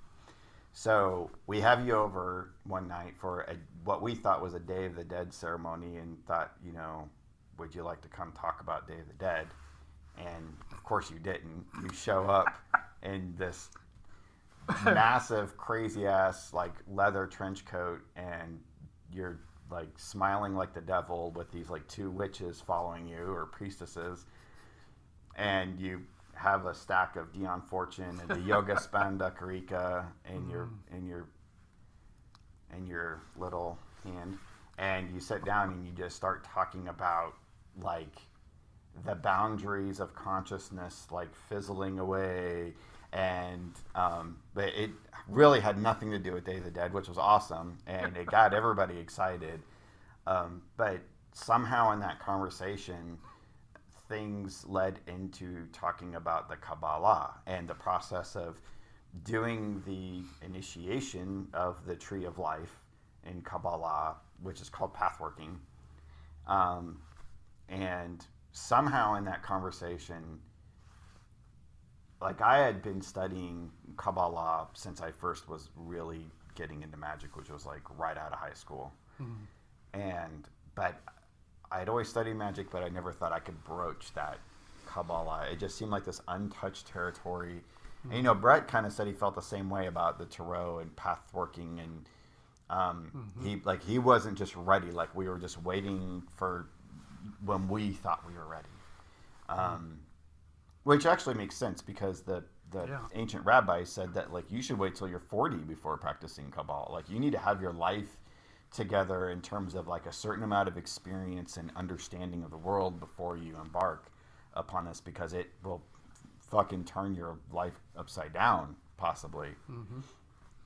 So we have you over one night for what we thought was a Day of the Dead ceremony, and thought, you know, would you like to come talk about Day of the Dead? And of course you didn't. You show up in this massive, crazy ass like leather trench coat, and you're like smiling like the devil with these like two witches following you, or priestesses, and you have a stack of Dion Fortune and the Yoga Spanda Karika in your little hand, and you sit down and you just start talking about like the boundaries of consciousness like fizzling away, and but it really had nothing to do with Day of the Dead, which was awesome, and it got everybody excited, but somehow in that conversation things led into talking about the Kabbalah and the process of doing the initiation of the Tree of Life in Kabbalah, which is called pathworking, and somehow in that conversation, like I had been studying Qabalah since I first was really getting into magic, which was like right out of high school. But I'd always studied magic, but I never thought I could broach that Qabalah. It just seemed like this untouched territory. And, you know, Brett kind of said he felt the same way about the tarot and path working, and he wasn't just ready. Like we were just waiting for when we thought we were ready. Which actually makes sense because the ancient rabbis said that like you should wait till you're 40 before practicing Kabbalah. Like you need to have your life together in terms of like a certain amount of experience and understanding of the world before you embark upon this, because it will fucking turn your life upside down, possibly.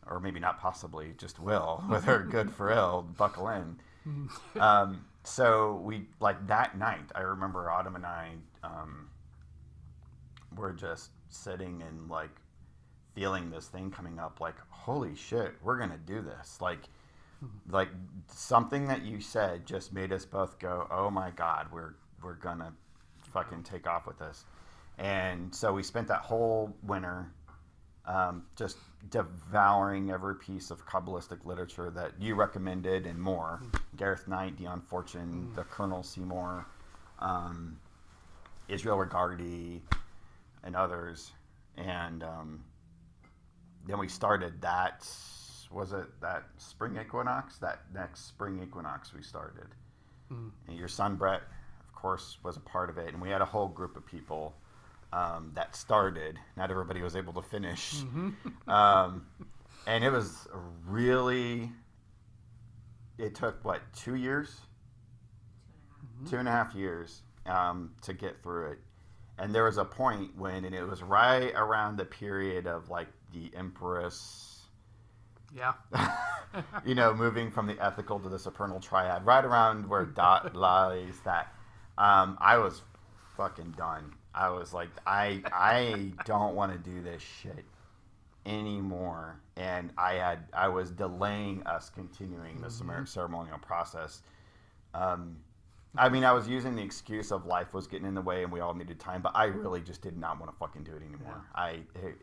Or maybe not possibly, just will. Whether good for ill, buckle in. So we, like that night, I remember Autumn and I were just sitting and like feeling this thing coming up, like, holy shit, we're gonna do this. Like something that you said just made us both go, oh my God, we're gonna fucking take off with this. And so we spent that whole winter just devouring every piece of Kabbalistic literature that you recommended and more. Gareth Knight, Dion Fortune, the Colonel Seymour, Israel Regardi, and others. And then we started that, was it that spring equinox? That next spring equinox we started. And your son Brett, of course, was a part of it. And we had a whole group of people that started. Not everybody was able to finish. And it was really, it took what, 2 years? 2.5 years to get through it. And there was a point when, and it was right around the period of like the Empress, you know, moving from the ethical to the supernal triad, right around where Dot lies, that I was fucking done. I was like, I don't want to do this shit anymore. And I was delaying us continuing the ceremonial process. I mean, I was using the excuse of life was getting in the way and we all needed time, but I really just did not want to fucking do it anymore.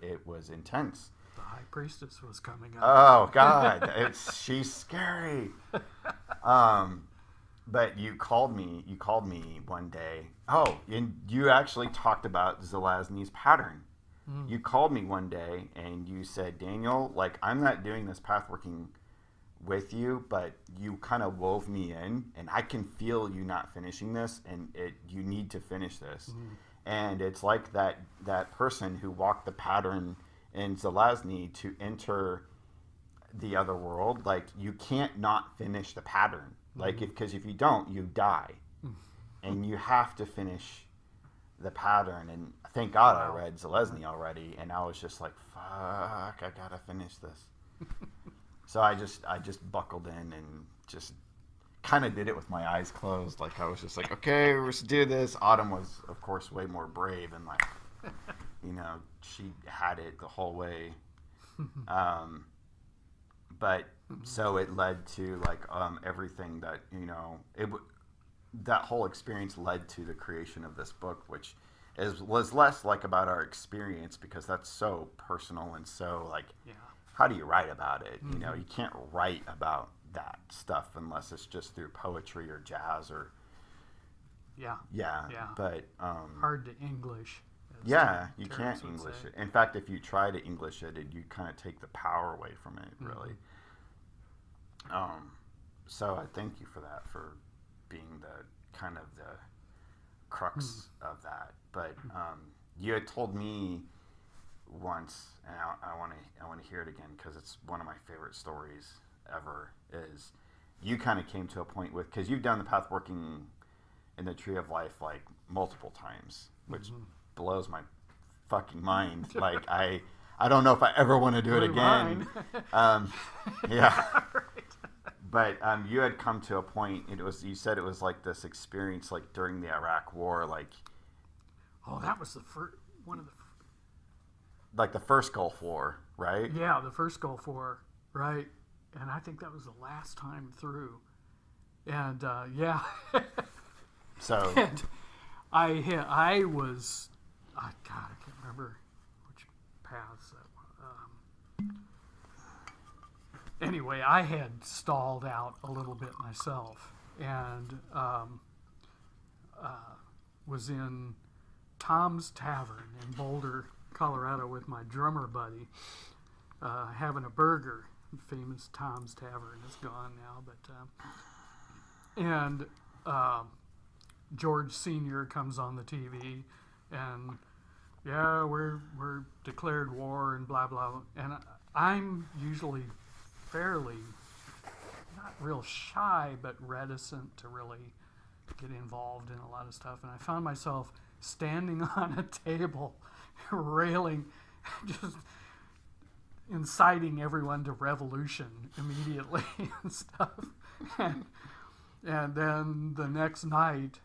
It was intense. The high priestess was coming up. Oh God, she's scary. But you called me one day. Oh, and you actually talked about Zelazny's pattern. You called me one day and you said, Daniel, like, I'm not doing this path working with you, but you kind of wove me in, and I can feel you not finishing this, and you need to finish this. And it's like that person who walked the pattern in Zelazny to enter the other world. Like, you can't not finish the pattern. Like, because if you don't, you die. And you have to finish the pattern. And thank God I read Zelazny already, and I was just like, fuck, I gotta finish this. So I just buckled in and just kind of did it with my eyes closed. Like, I was just like, okay, let's do this. Autumn was, of course, way more brave, and like, you know, she had it the whole way. But so it led to like everything that, you know, that whole experience led to the creation of this book, which was less like about our experience, because that's so personal and so like, how do you write about it? You know, you can't write about that stuff unless it's just through poetry or jazz or but hard to English. You can't English it. In fact, if you try to English it, you kind of take the power away from it, really. So I thank you for that, for being the kind of the crux of that. But you had told me once, and I want to hear it again because it's one of my favorite stories ever, is you kind of came to a point with, because you've done the path working in the Tree of Life like multiple times, which blows my fucking mind. Like, I don't know if I ever want to do it again. But you had come to a point, you said it was like this experience like during the Iraq War, like, oh, that was the first one of the, like the first Gulf War, right? Yeah, the first Gulf War, right? And I think that was the last time through. And so, and I was, God, I can't remember which paths that anyway, I had stalled out a little bit myself and was in Tom's Tavern in Boulder, Colorado with my drummer buddy, having a burger. Famous Tom's Tavern is gone now, but George Sr. comes on the TV and yeah, we're declared war and blah blah, and I'm usually fairly not real shy but reticent to really get involved in a lot of stuff, and I found myself standing on a table railing, just inciting everyone to revolution immediately and stuff, and then the next night,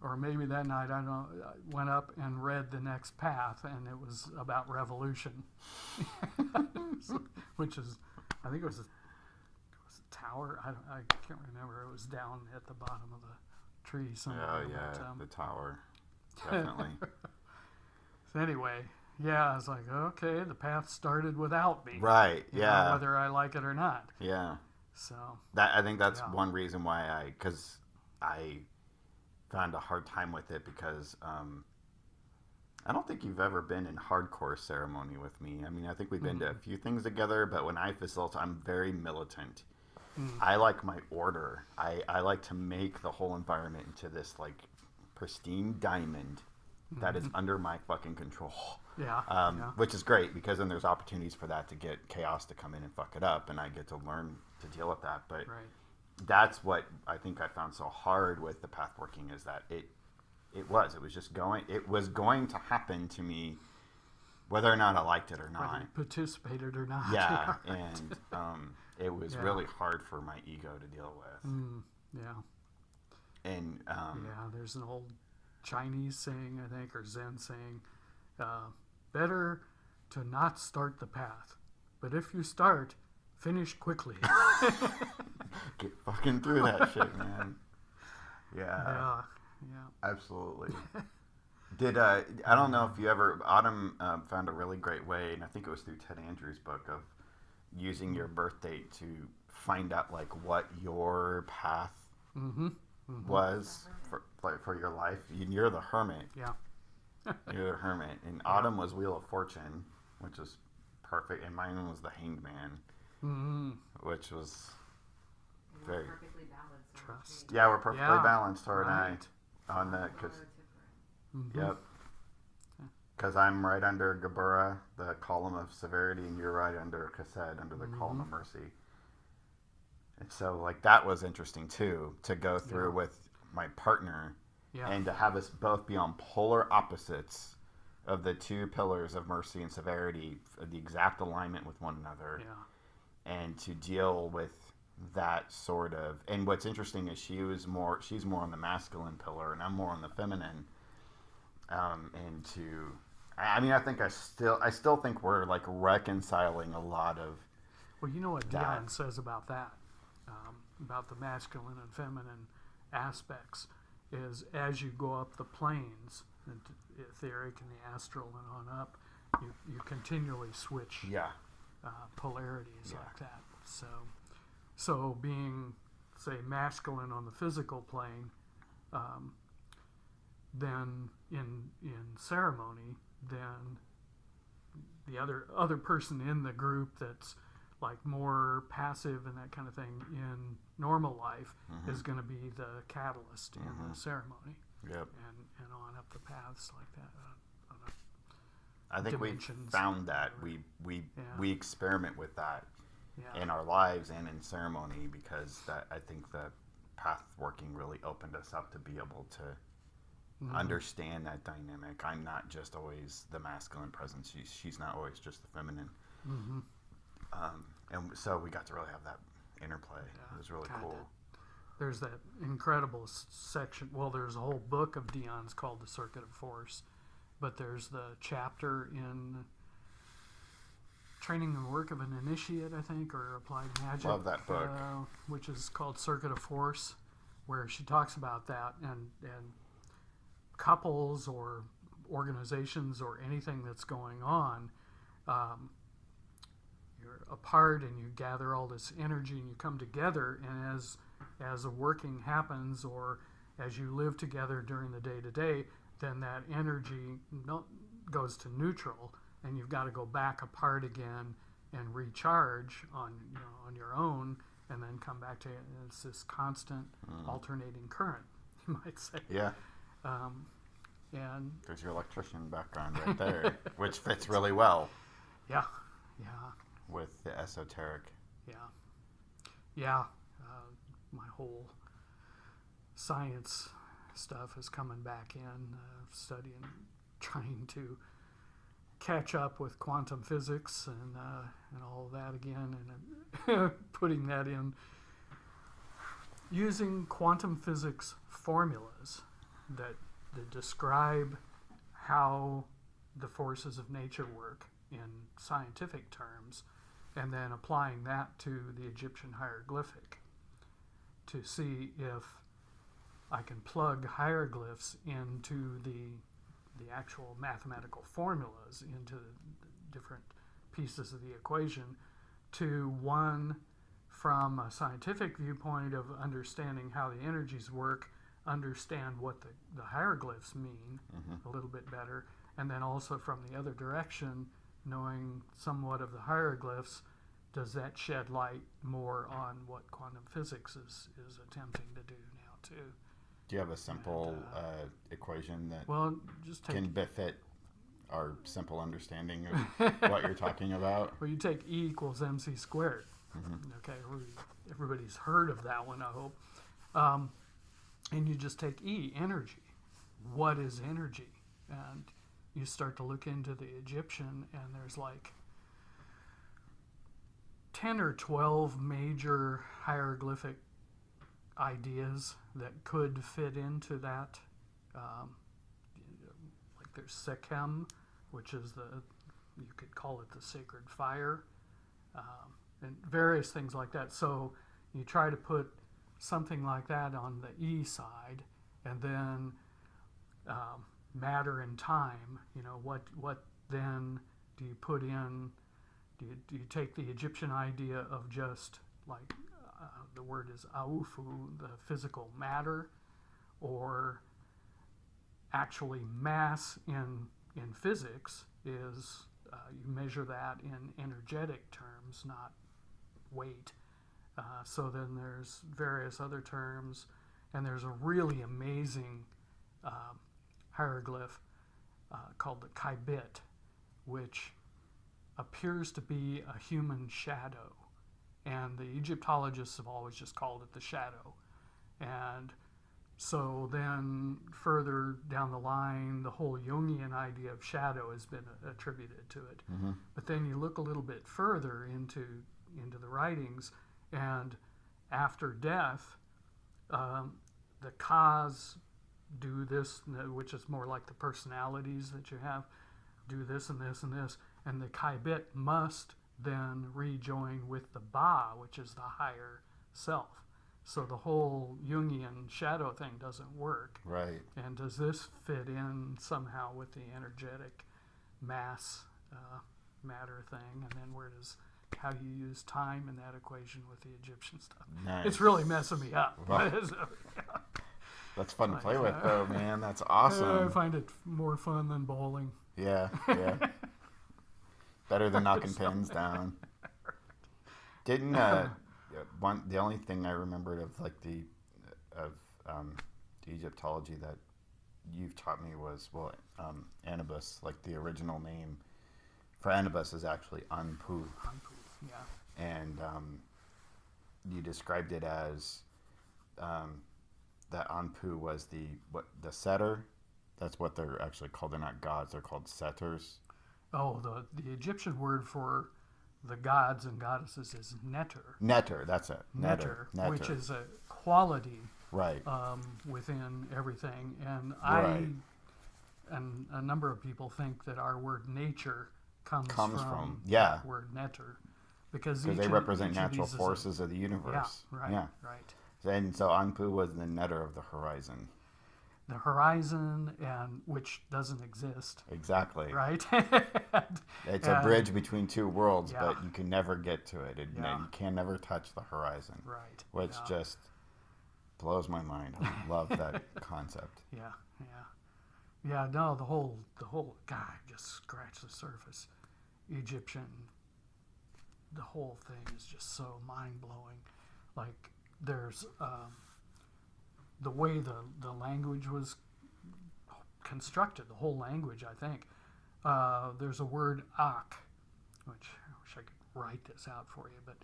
or maybe that night, I don't know, I went up and read the next path, and it was about revolution, which is, I think it was a tower. I can't remember. It was down at the bottom of the tree somewhere. Oh yeah, but, the tower, definitely. So anyway, yeah, I was like, okay, the path started without me. Right. You Yeah. know, whether I like it or not. Yeah. So That, I think that's yeah. one reason why because I found a hard time with it because I don't think you've ever been in hardcore ceremony with me. I mean, I think we've been to a few things together, but when I facilitate, I'm very militant. I like my order. I like to make the whole environment into this like pristine diamond that is under my fucking control. yeah, Which is great because then there's opportunities for that to get chaos to come in and fuck it up, and I get to learn to deal with that. But right. that's what I think I found so hard with the path working is that it was going to happen to me whether or not I liked it or not. Whether you participated or not. Yeah, right. and it was really hard for my ego to deal with. Yeah. And Yeah, there's an old Chinese saying, I think, or Zen saying, better to not start the path, but if you start, finish quickly. get fucking through that shit, man. Yeah. Absolutely. Did I don't know if you ever Autumn found a really great way, and I think it was through Ted Andrews' book, of using your birth date to find out like what your path was for your life. You're the hermit. Yeah. You're the hermit, and Autumn was Wheel of Fortune, which was perfect, and mine was the Hanged Man, which was very perfectly balanced. trust. Yeah, we're perfectly Yeah, balanced, her right. and I, on that. Cause, Mm-hmm. yep. Because I'm right under Qabalah, the column of severity, and you're right under Chesed, under the column of mercy. And so, like, that was interesting, too, to go through with my partner and to have us both be on polar opposites of the two pillars of mercy and severity, the exact alignment with one another. Yeah. And to deal with that sort of, and what's interesting is she's more on the masculine pillar and I'm more on the feminine. And to, I mean, I still think we're like reconciling a lot of. Well, you know what Dion says about that, about the masculine and feminine aspects, is as you go up the planes, the etheric and the astral and on up, you continually switch polarities like that. So being, say, masculine on the physical plane, then in ceremony, then the other person in the group that's like more passive and that kind of thing in normal life is going to be the catalyst in the ceremony. Yep. And on up the paths like that. I think we found that we experiment with that in our lives and in ceremony, because that, I think the path working really opened us up to be able to understand that dynamic. I'm not just always the masculine presence. She's not always just the feminine. And so we got to really have that interplay. It was really cool. There's that incredible section. Well, there's a whole book of Dion's called The Circuit of Force, but there's the chapter in Training and Work of an Initiate, I think, or Applied Magic. Love that book. Which is called Circuit of Force, where she talks about that and couples or organizations or anything that's going on, you're apart and you gather all this energy and you come together, and as a working happens or as you live together during the day-to-day, then that energy goes to neutral, and you've got to go back apart again and recharge on your own, and then come back to it. And it's this constant alternating current, you might say. Yeah. And there's your electrician background right there, which fits really well. Yeah. With the esoteric. Yeah. My whole science stuff is coming back in, studying, trying to catch up with quantum physics and all of that again, and putting that in, using quantum physics formulas that describe how the forces of nature work in scientific terms, and then applying that to the Egyptian hieroglyphic to see if I can plug hieroglyphs into the actual mathematical formulas, into the different pieces of the equation, to one, from a scientific viewpoint of understanding how the energies work, understand what the hieroglyphs mean a little bit better, and then also from the other direction, knowing somewhat of the hieroglyphs, does that shed light more on what quantum physics is attempting to do now too? Do you have a simple equation that just can befit our simple understanding of what you're talking about? Well, you take E equals mc squared. Okay, everybody's heard of that one, I hope. And you just take E, energy. What is energy? And you start to look into the Egyptian, and there's like 10 or 12 major hieroglyphic ideas that could fit into that. Like there's Sekhem, which is you could call it the sacred fire, and various things like that. So you try to put something like that on the E side, and then matter and time. What then do you put in? Do you take the Egyptian idea of just like the word is aufu, the physical matter, or actually mass in physics is you measure that in energetic terms, not weight. So then there's various other terms, and there's a really amazing hieroglyph called the Qabalah, which appears to be a human shadow, and the Egyptologists have always just called it the shadow. And so then further down the line, the whole Jungian idea of shadow has been attributed to it. But then you look a little bit further into the writings, and after death, the Kas do this, which is more like the personalities that you have, do this and this and this, and the Qabalah must then rejoin with the Ba, which is the higher self. So the whole Jungian shadow thing doesn't work. Right. And does this fit in somehow with the energetic mass matter thing? And then how you use time in that equation with the Egyptian stuff. Nice. It's really messing me up. Well, that's fun to play with, though, man. That's awesome. I find it more fun than bowling. Yeah. Better than knocking pins down. Didn't the only thing I remembered of like the Egyptology that you've taught me was Anubis, like the original name for Anubis is actually Anpu. Anpu, yeah. And you described it as that Anpu was the setter. That's what they're actually called. They're not gods. They're called setters. Oh, the Egyptian word for the gods and goddesses is neter. Neter, that's it. Neter, which is a quality right within everything. And and a number of people think that our word nature comes from that word neter, because they represent natural forces of the universe. Yeah, right. And so Anpu was the netter of the horizon. the horizon, and which doesn't exist, Exactly. right? It's a bridge between two worlds, Yeah. but you can never get to it. Yeah. You can never touch the horizon, Right. which Yeah. just blows my mind. I love that concept. Yeah, yeah. No, the whole guy just scratched the surface. Egyptian, the whole thing is just so mind blowing. Like there's the way the language was constructed, the whole language. I think there's a word ak, which I wish I could write this out for you, but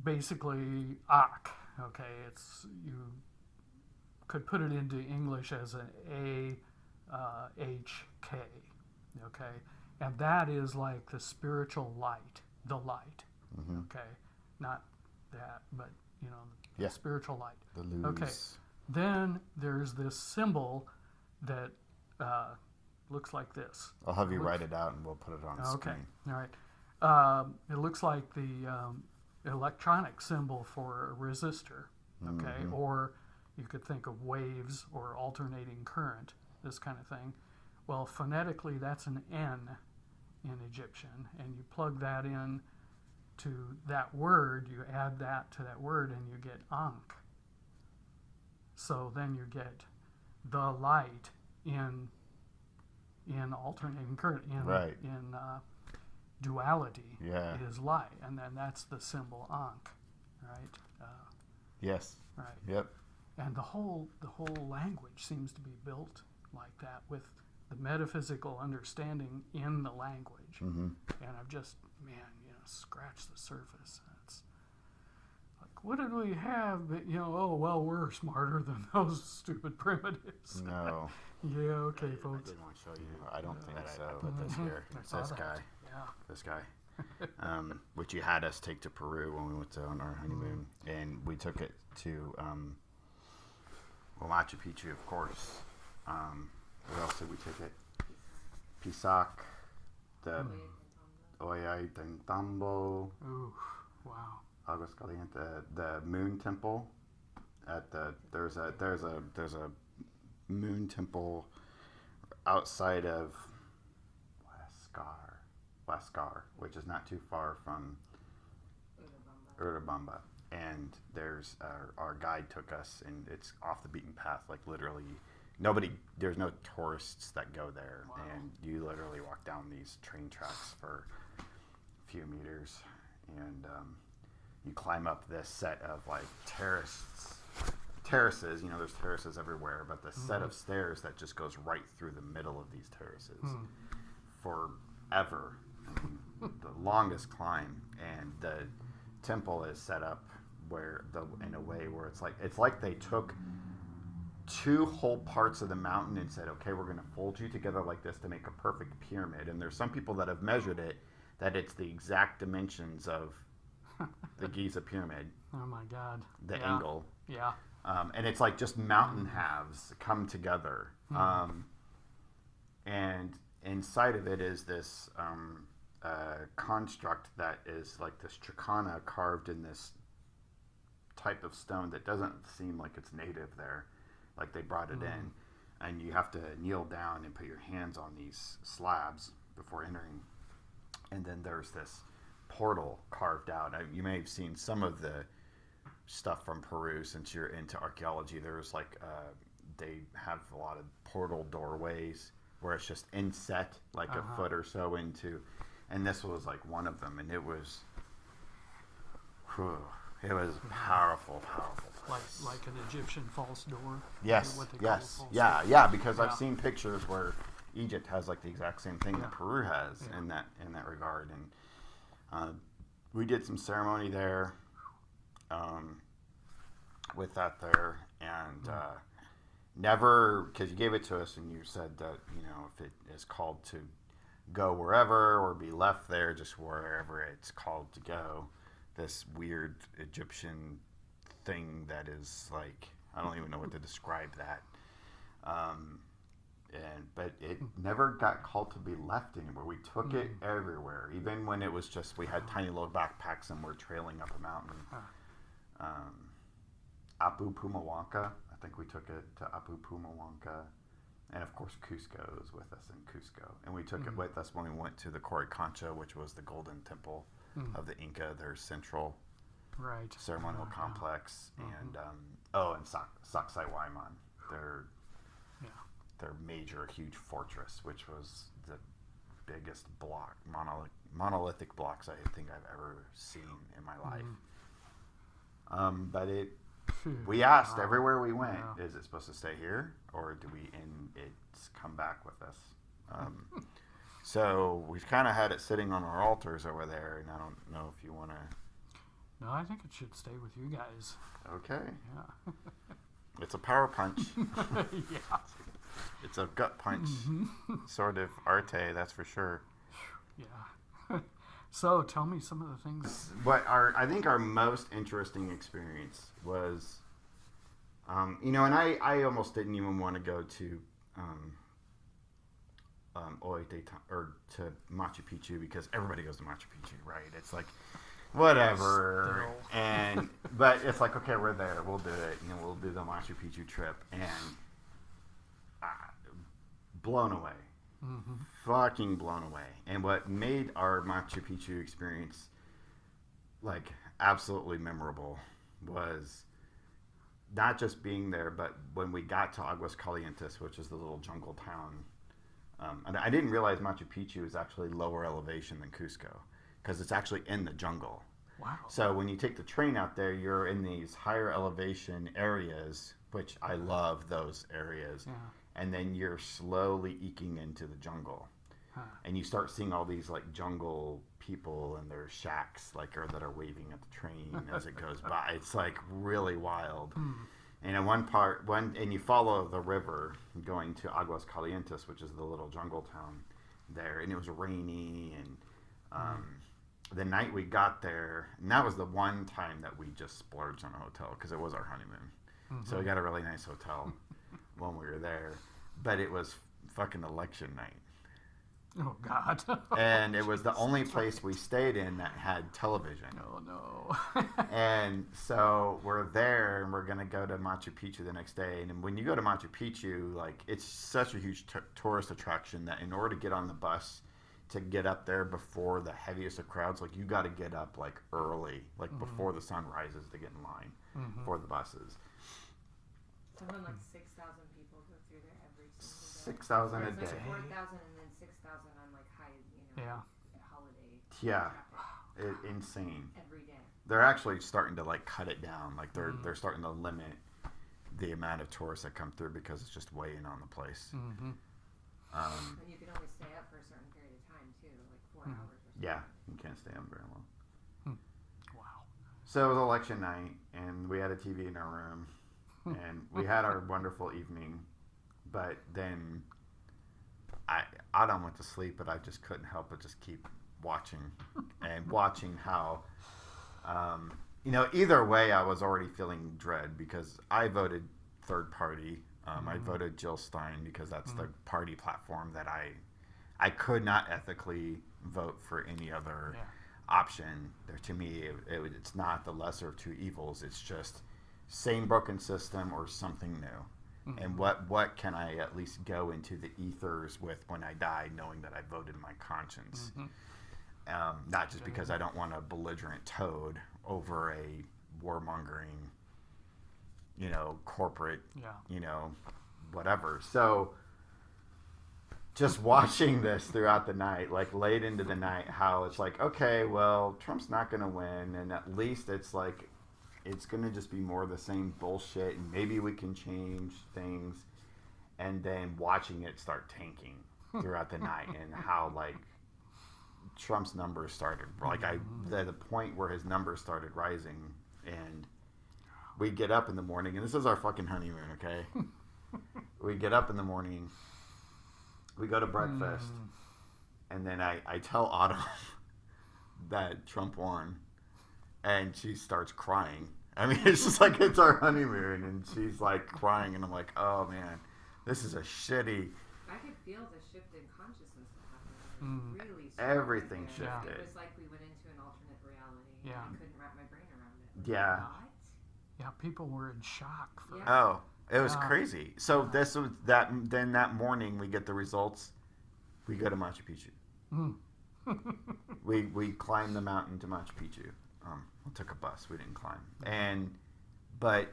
basically ak. Okay, it's you could put it into English as an A-H-K, okay? And that is like the spiritual light, the light, okay? Not that, but, the spiritual light. The lose. Okay, then there's this symbol that looks like this. I'll have you write it out and we'll put it on the screen. All right. It looks like the electronic symbol for a resistor, okay? Or you could think of waves or alternating current, this kind of thing. Well, phonetically, that's an N in Egyptian, and you plug that in to that word, you add that to that word, and you get Ankh. So then you get the light in alternating current, in duality is light, and then that's the symbol Ankh, right? Yes. Right. Yep. And the whole language seems to be built like that, with the metaphysical understanding in the language. And I've just, scratched the surface. It's like, what did we have? That, we're smarter than those stupid primitives. No. Yeah, okay, folks. I didn't want to show you. I don't think so. I put this here. It's this guy. Yeah. This guy. Which you had us take to Peru when we went on our honeymoon. And we took it to Machu Picchu, of course. Where else did we take it? Pisac, the Ollantaytambo, Ooh, wow. Aguas Calientes, the Moon Temple. There's a Moon Temple outside of Lascar, which is not too far from Urubamba. And there's our guide took us, and it's off the beaten path. Like literally, there's no tourists that go there, and you literally walk down these train tracks for a few meters, and you climb up this set of like terraces. There's terraces everywhere, but the set of stairs that just goes right through the middle of these terraces forever. I mean, the longest climb, and the temple is set up in a way where it's like they took two whole parts of the mountain and said, okay, we're going to fold you together like this to make a perfect pyramid. And there's some people that have measured it, that it's the exact dimensions of the Giza pyramid. Oh my God. The angle. Yeah. And it's like just mountain halves come together. And inside of it is this construct that is like this tricana carved in this type of stone that doesn't seem like it's native there. Like they brought it in, and you have to kneel down and put your hands on these slabs before entering. And then there's this portal carved out. You may have seen some of the stuff from Peru since you're into archaeology. There's like they have a lot of portal doorways where it's just inset like a foot or so into, and this was like one of them, and it was powerful place. Like an Egyptian false door. Yes, What they call a false door. yeah. Because I've seen pictures where Egypt has like the exact same thing that Peru has in that regard, and we did some ceremony there, with that there, and never, because you gave it to us and you said that if it is called to go wherever or be left there, just wherever it's called to go, this weird Egyptian thing that is like, I don't even know what to describe that. But it never got called to be left anywhere. We took it everywhere, even when it was just we had tiny little backpacks and we're trailing up a mountain. Apu Pumahuanca. I think we took it to Apu Pumahuanca. And of course, Cusco is with us in Cusco. And we took it with us when we went to the Coricancha, which was the golden temple of the Inca, their central ceremonial complex. And, and Sacsayhuaman, their major, huge fortress, which was the biggest block, monolithic blocks I think I've ever seen in my life. But we asked everywhere we went, is it supposed to stay here, or do we it's come back with us? So we've kind of had it sitting on our altars over there, and I don't know if you want to. No, I think it should stay with you guys. Okay. Yeah. It's a power punch. Yeah. It's a gut punch, sort of arte, that's for sure. Yeah. So tell me some of the things. But I think our most interesting experience was, and I almost didn't even want to go to or to Machu Picchu because everybody goes to Machu Picchu, right? It's like, whatever. But it's like, okay, we're there, we'll do it. We'll do the Machu Picchu trip, and blown away. Fucking blown away. And what made our Machu Picchu experience like absolutely memorable was not just being there, but when we got to Aguas Calientes, which is the little jungle town. And I didn't realize Machu Picchu is actually lower elevation than Cusco because it's actually in the jungle. Wow. So when you take the train out there, you're in these higher elevation areas, which I love those areas. Yeah. And then you're slowly eking into the jungle. And you start seeing all these like jungle people and their shacks that are waving at the train as it goes by. It's like really wild. And in and you follow the river going to Aguas Calientes, which is the little jungle town there, and it was rainy, and the night we got there, and that was the one time that we just splurged on a hotel because it was our honeymoon. So we got a really nice hotel when we were there, but it was fucking election night. Oh God. And it was the only place we stayed in that had television. Oh no. And so we're there, and we're going to go to Machu Picchu the next day. And when you go to Machu Picchu, like, it's such a huge tourist attraction that in order to get on the bus to get up there before the heaviest of crowds, like, you got to get up like early, like before the sun rises to get in line for the buses. Something like 6,000 people go through there every single day. 6,000 a day. It's like 4,000 and then 6,000 on like high, holiday. Yeah. Traffic. Insane. Every day. They're actually starting to like cut it down. Like they're starting to limit the amount of tourists that come through because it's just weighing on the place. And you can only stay up for a certain period of time too, like 4 hours or something. Yeah, you can't stay up very long. Wow. So it was election night, and we had a TV in our room, and we had our wonderful evening. But then Adam went to sleep, but I just couldn't help but just keep watching and watching how, either way, I was already feeling dread because I voted third party. I voted Jill Stein because that's the party platform that I could not ethically vote for any other option. To me, it's not the lesser of two evils. It's just same broken system or something new. And what can I at least go into the ethers with when I die, knowing that I voted my conscience? Not just because I don't want a belligerent toad over a warmongering, corporate, whatever. So just watching this throughout the night, like late into the night, how it's like, okay, well, Trump's not going to win. And at least it's like, it's going to just be more of the same bullshit, and maybe we can change things. And then watching it start tanking throughout the night, and how like Trump's numbers started, like the point where his numbers started rising, and we get up in the morning, and this is our fucking honeymoon, okay? We get up in the morning, we go to breakfast, and then I tell Autumn that Trump won. And she starts crying. I mean, it's just like it's our honeymoon, and she's like crying, and I'm like, oh man, this is a shitty. I could feel the shift in consciousness that happened. Really strong. Everything shifted. It was like we went into an alternate reality. Yeah. I couldn't wrap my brain around it. Yeah. What? Yeah, people were in shock. For, Yeah. Oh, it was Yeah. crazy. So this was that. Then that morning we get the results. We go to Machu Picchu. Mm. We climbed the mountain to Machu Picchu. We took a bus. We didn't climb. But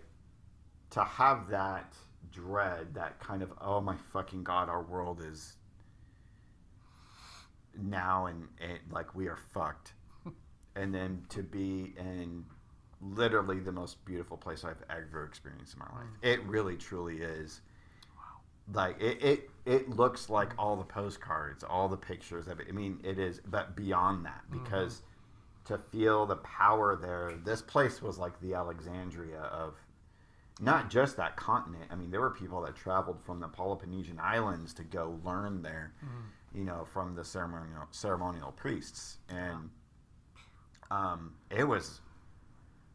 to have that dread, that kind of, oh my fucking God, our world is now and like we are fucked. And then to be in literally the most beautiful place I've ever experienced in my life. It really truly is. Like it looks like all the postcards, all the pictures of it. I mean, it is, but beyond that, because to feel the power there, this place was like the Alexandria of not just that continent. I mean, there were people that traveled from the Peloponnesian Islands to go learn there, you know, from the ceremonial priests, and it was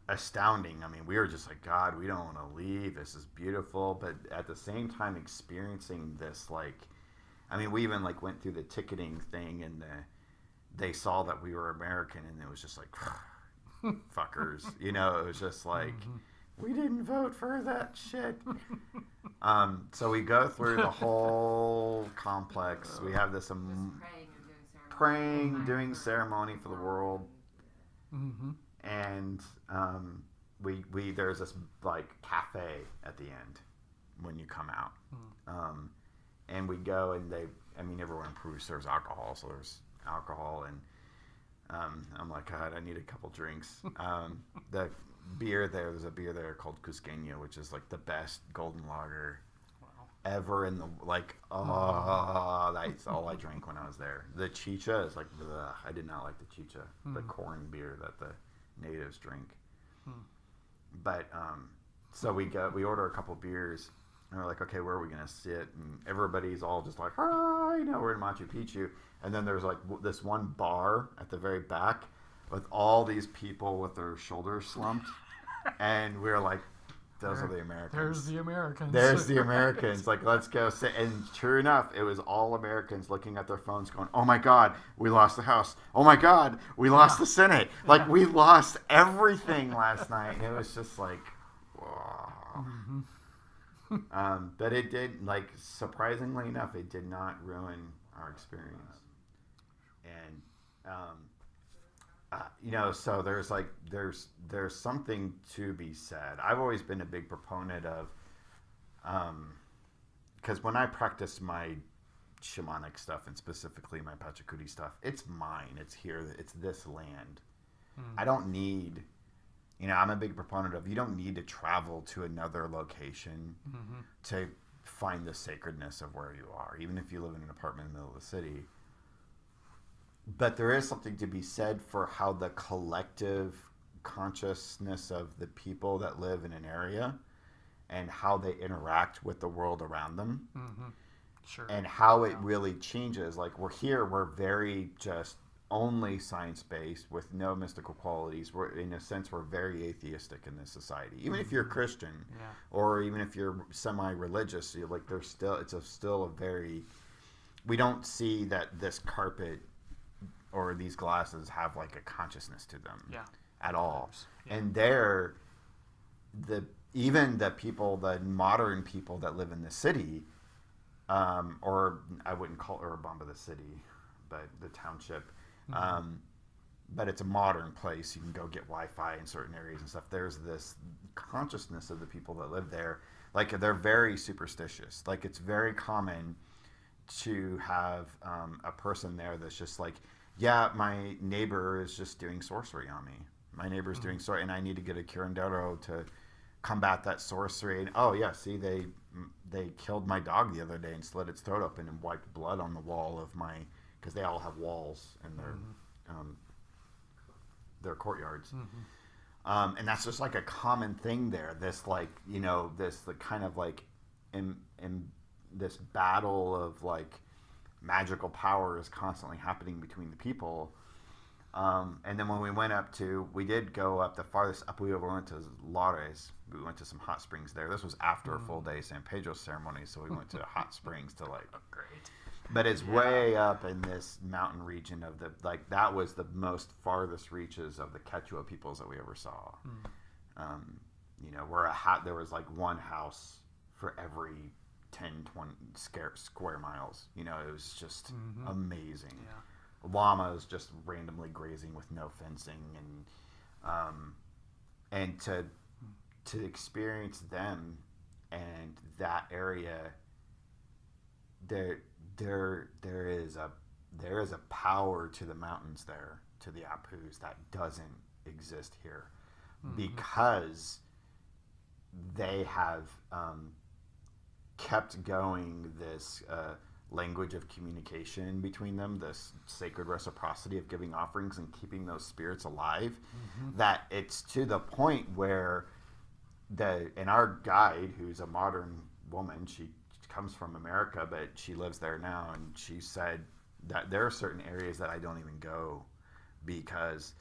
astounding. I mean, we were just like, God, we don't want to leave. This is beautiful, but at the same time, experiencing this, like, I mean, we even like went through the ticketing thing, and they saw that we were American, and it was just like, fuckers, you know. It was just like, we didn't vote for that shit. So we go through the whole complex. We have this praying, doing ceremony for the world. And we there's this like cafe at the end when you come out, and we go, and everyone in Peru serves alcohol, so there's alcohol, and I'm like, God, I need a couple drinks. The beer there's a beer there called Cusqueño, which is like the best golden lager ever in the that's all I drank when I was there. The chicha is like, ugh, I did not like the chicha, the corn beer that the natives drink. But so we order a couple beers, and we're like, okay, where are we gonna sit? And everybody's all just like, you know, we're in Machu Picchu, and then there's like this one bar at the very back with all these people with their shoulders slumped, and we're like, those are the Americans. There's the Americans. There's the Americans. Like, let's go sit. And sure enough, it was all Americans looking at their phones going, oh my God, we lost the House. Oh my God, we lost the Senate. Like, we lost everything last night. And it was just like, whoa. But it did, like, surprisingly enough, it did not ruin our experience. And, you know, so there's something to be said. I've always been a big proponent of, because when I practice my shamanic stuff, and specifically my Pachacuti stuff, it's mine. It's here. It's this land. I don't need, you know, I'm a big proponent of, you don't need to travel to another location to find the sacredness of where you are, even if you live in an apartment in the middle of the city. But there is something to be said for how the collective consciousness of the people that live in an area and how they interact with the world around them. Sure. And how it really changes. Like, we're very just only science-based with no mystical qualities. We're, in a sense, we're very atheistic in this society. Even if you're Christian, or even if you're semi-religious, you're like, it's still a very, we don't see that this carpet or these glasses have like a consciousness to them at all. And even the people, the modern people that live in the city, or I wouldn't call Urubamba the city, but the township, but it's a modern place. You can go get Wi-Fi in certain areas and stuff. There's this consciousness of the people that live there. Like, they're very superstitious. Like, it's very common to have a person there that's just like, yeah, my neighbor is just doing sorcery on me. My neighbor's doing sorcery, and I need to get a curandero to combat that sorcery. And oh yeah, see, they killed my dog the other day and slit its throat open and wiped blood on the wall of my, because they all have walls in their courtyards. And that's just like a common thing there. This, like, you know, this the kind of like in this battle of like magical power is constantly happening between the people. And then when we did go up the farthest up, we went to Lares. We went to some hot springs there. This was after a full day San Pedro ceremony, so we went to hot springs to like. Great. But it's way up in this mountain region of the, like, that was the most farthest reaches of the Quechua peoples that we ever saw. you know, there was like one house for every 10, 20 square miles. You know, it was just amazing. Yeah. Llamas just randomly grazing with no fencing, and to experience them and that area, there is a power to the mountains there, to the Apus, that doesn't exist here, because they have kept going this language of communication between them, this sacred reciprocity of giving offerings and keeping those spirits alive, that it's to the point where and our guide, who's a modern woman, she comes from America, but she lives there now, and she said that there are certain areas that I don't even go, because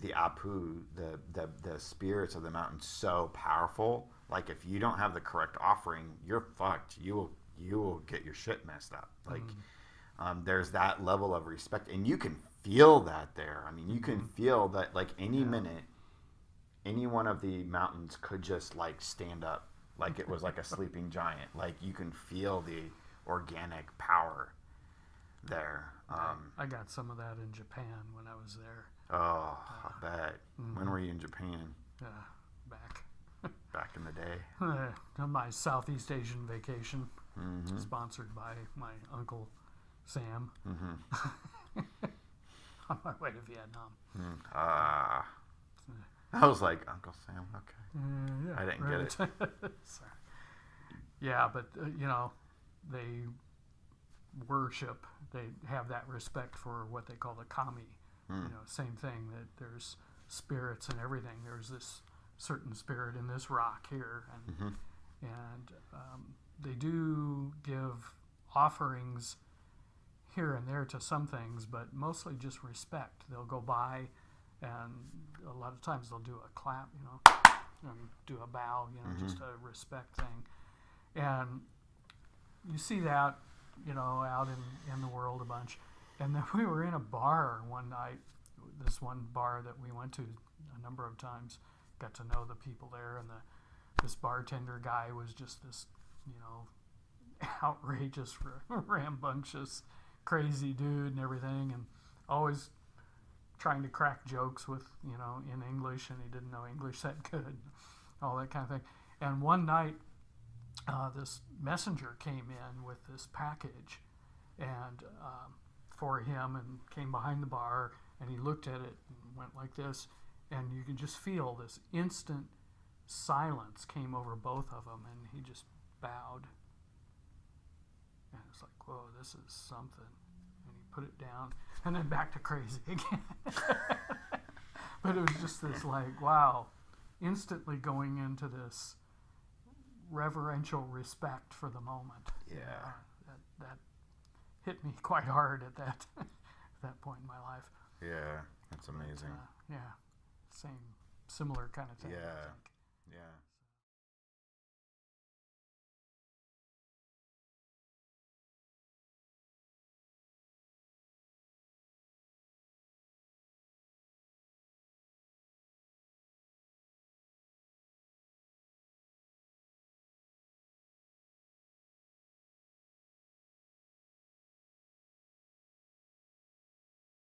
the Apu, the spirits of the mountain, so powerful. Like, if you don't have the correct offering, you're fucked. You will get your shit messed up. Like, there's that level of respect, and you can feel that there. I mean, you can feel that, like, any minute, any one of the mountains could just, like, stand up, like it was like a sleeping giant. Like, you can feel the organic power there. I got some of that in Japan when I was there. Oh, I bet. When were you in Japan? Back in the day. On my Southeast Asian vacation, sponsored by my Uncle Sam, on my way to Vietnam. I was like, Uncle Sam, okay. I didn't get it. Sorry. Yeah, but, you know, they worship, they have that respect for what they call the kami. You know, same thing, that there's spirits and everything. There's this certain spirit in this rock here, and they do give offerings here and there to some things, but mostly just respect. They'll go by, and a lot of times they'll do a clap, you know, and do a bow, you know, just a respect thing. And you see that, you know, out in the world a bunch. And then we were in a bar one night, this one bar that we went to a number of times, got to know the people there, and this bartender guy was just this, you know, outrageous, rambunctious, crazy dude and everything, and always trying to crack jokes with, you know, in English, and he didn't know English that good, all that kind of thing. And one night, this messenger came in with this package, and for him, and came behind the bar, and he looked at it and went like this, and you can just feel this instant silence came over both of them, and he just bowed, and it's like, whoa, this is something. And he put it down, and then back to crazy again. But it was just this, like, wow, instantly going into this reverential respect for the moment. Yeah. That hit me quite hard at that point in my life. Yeah, that's amazing. Similar kind of thing. Yeah, yeah.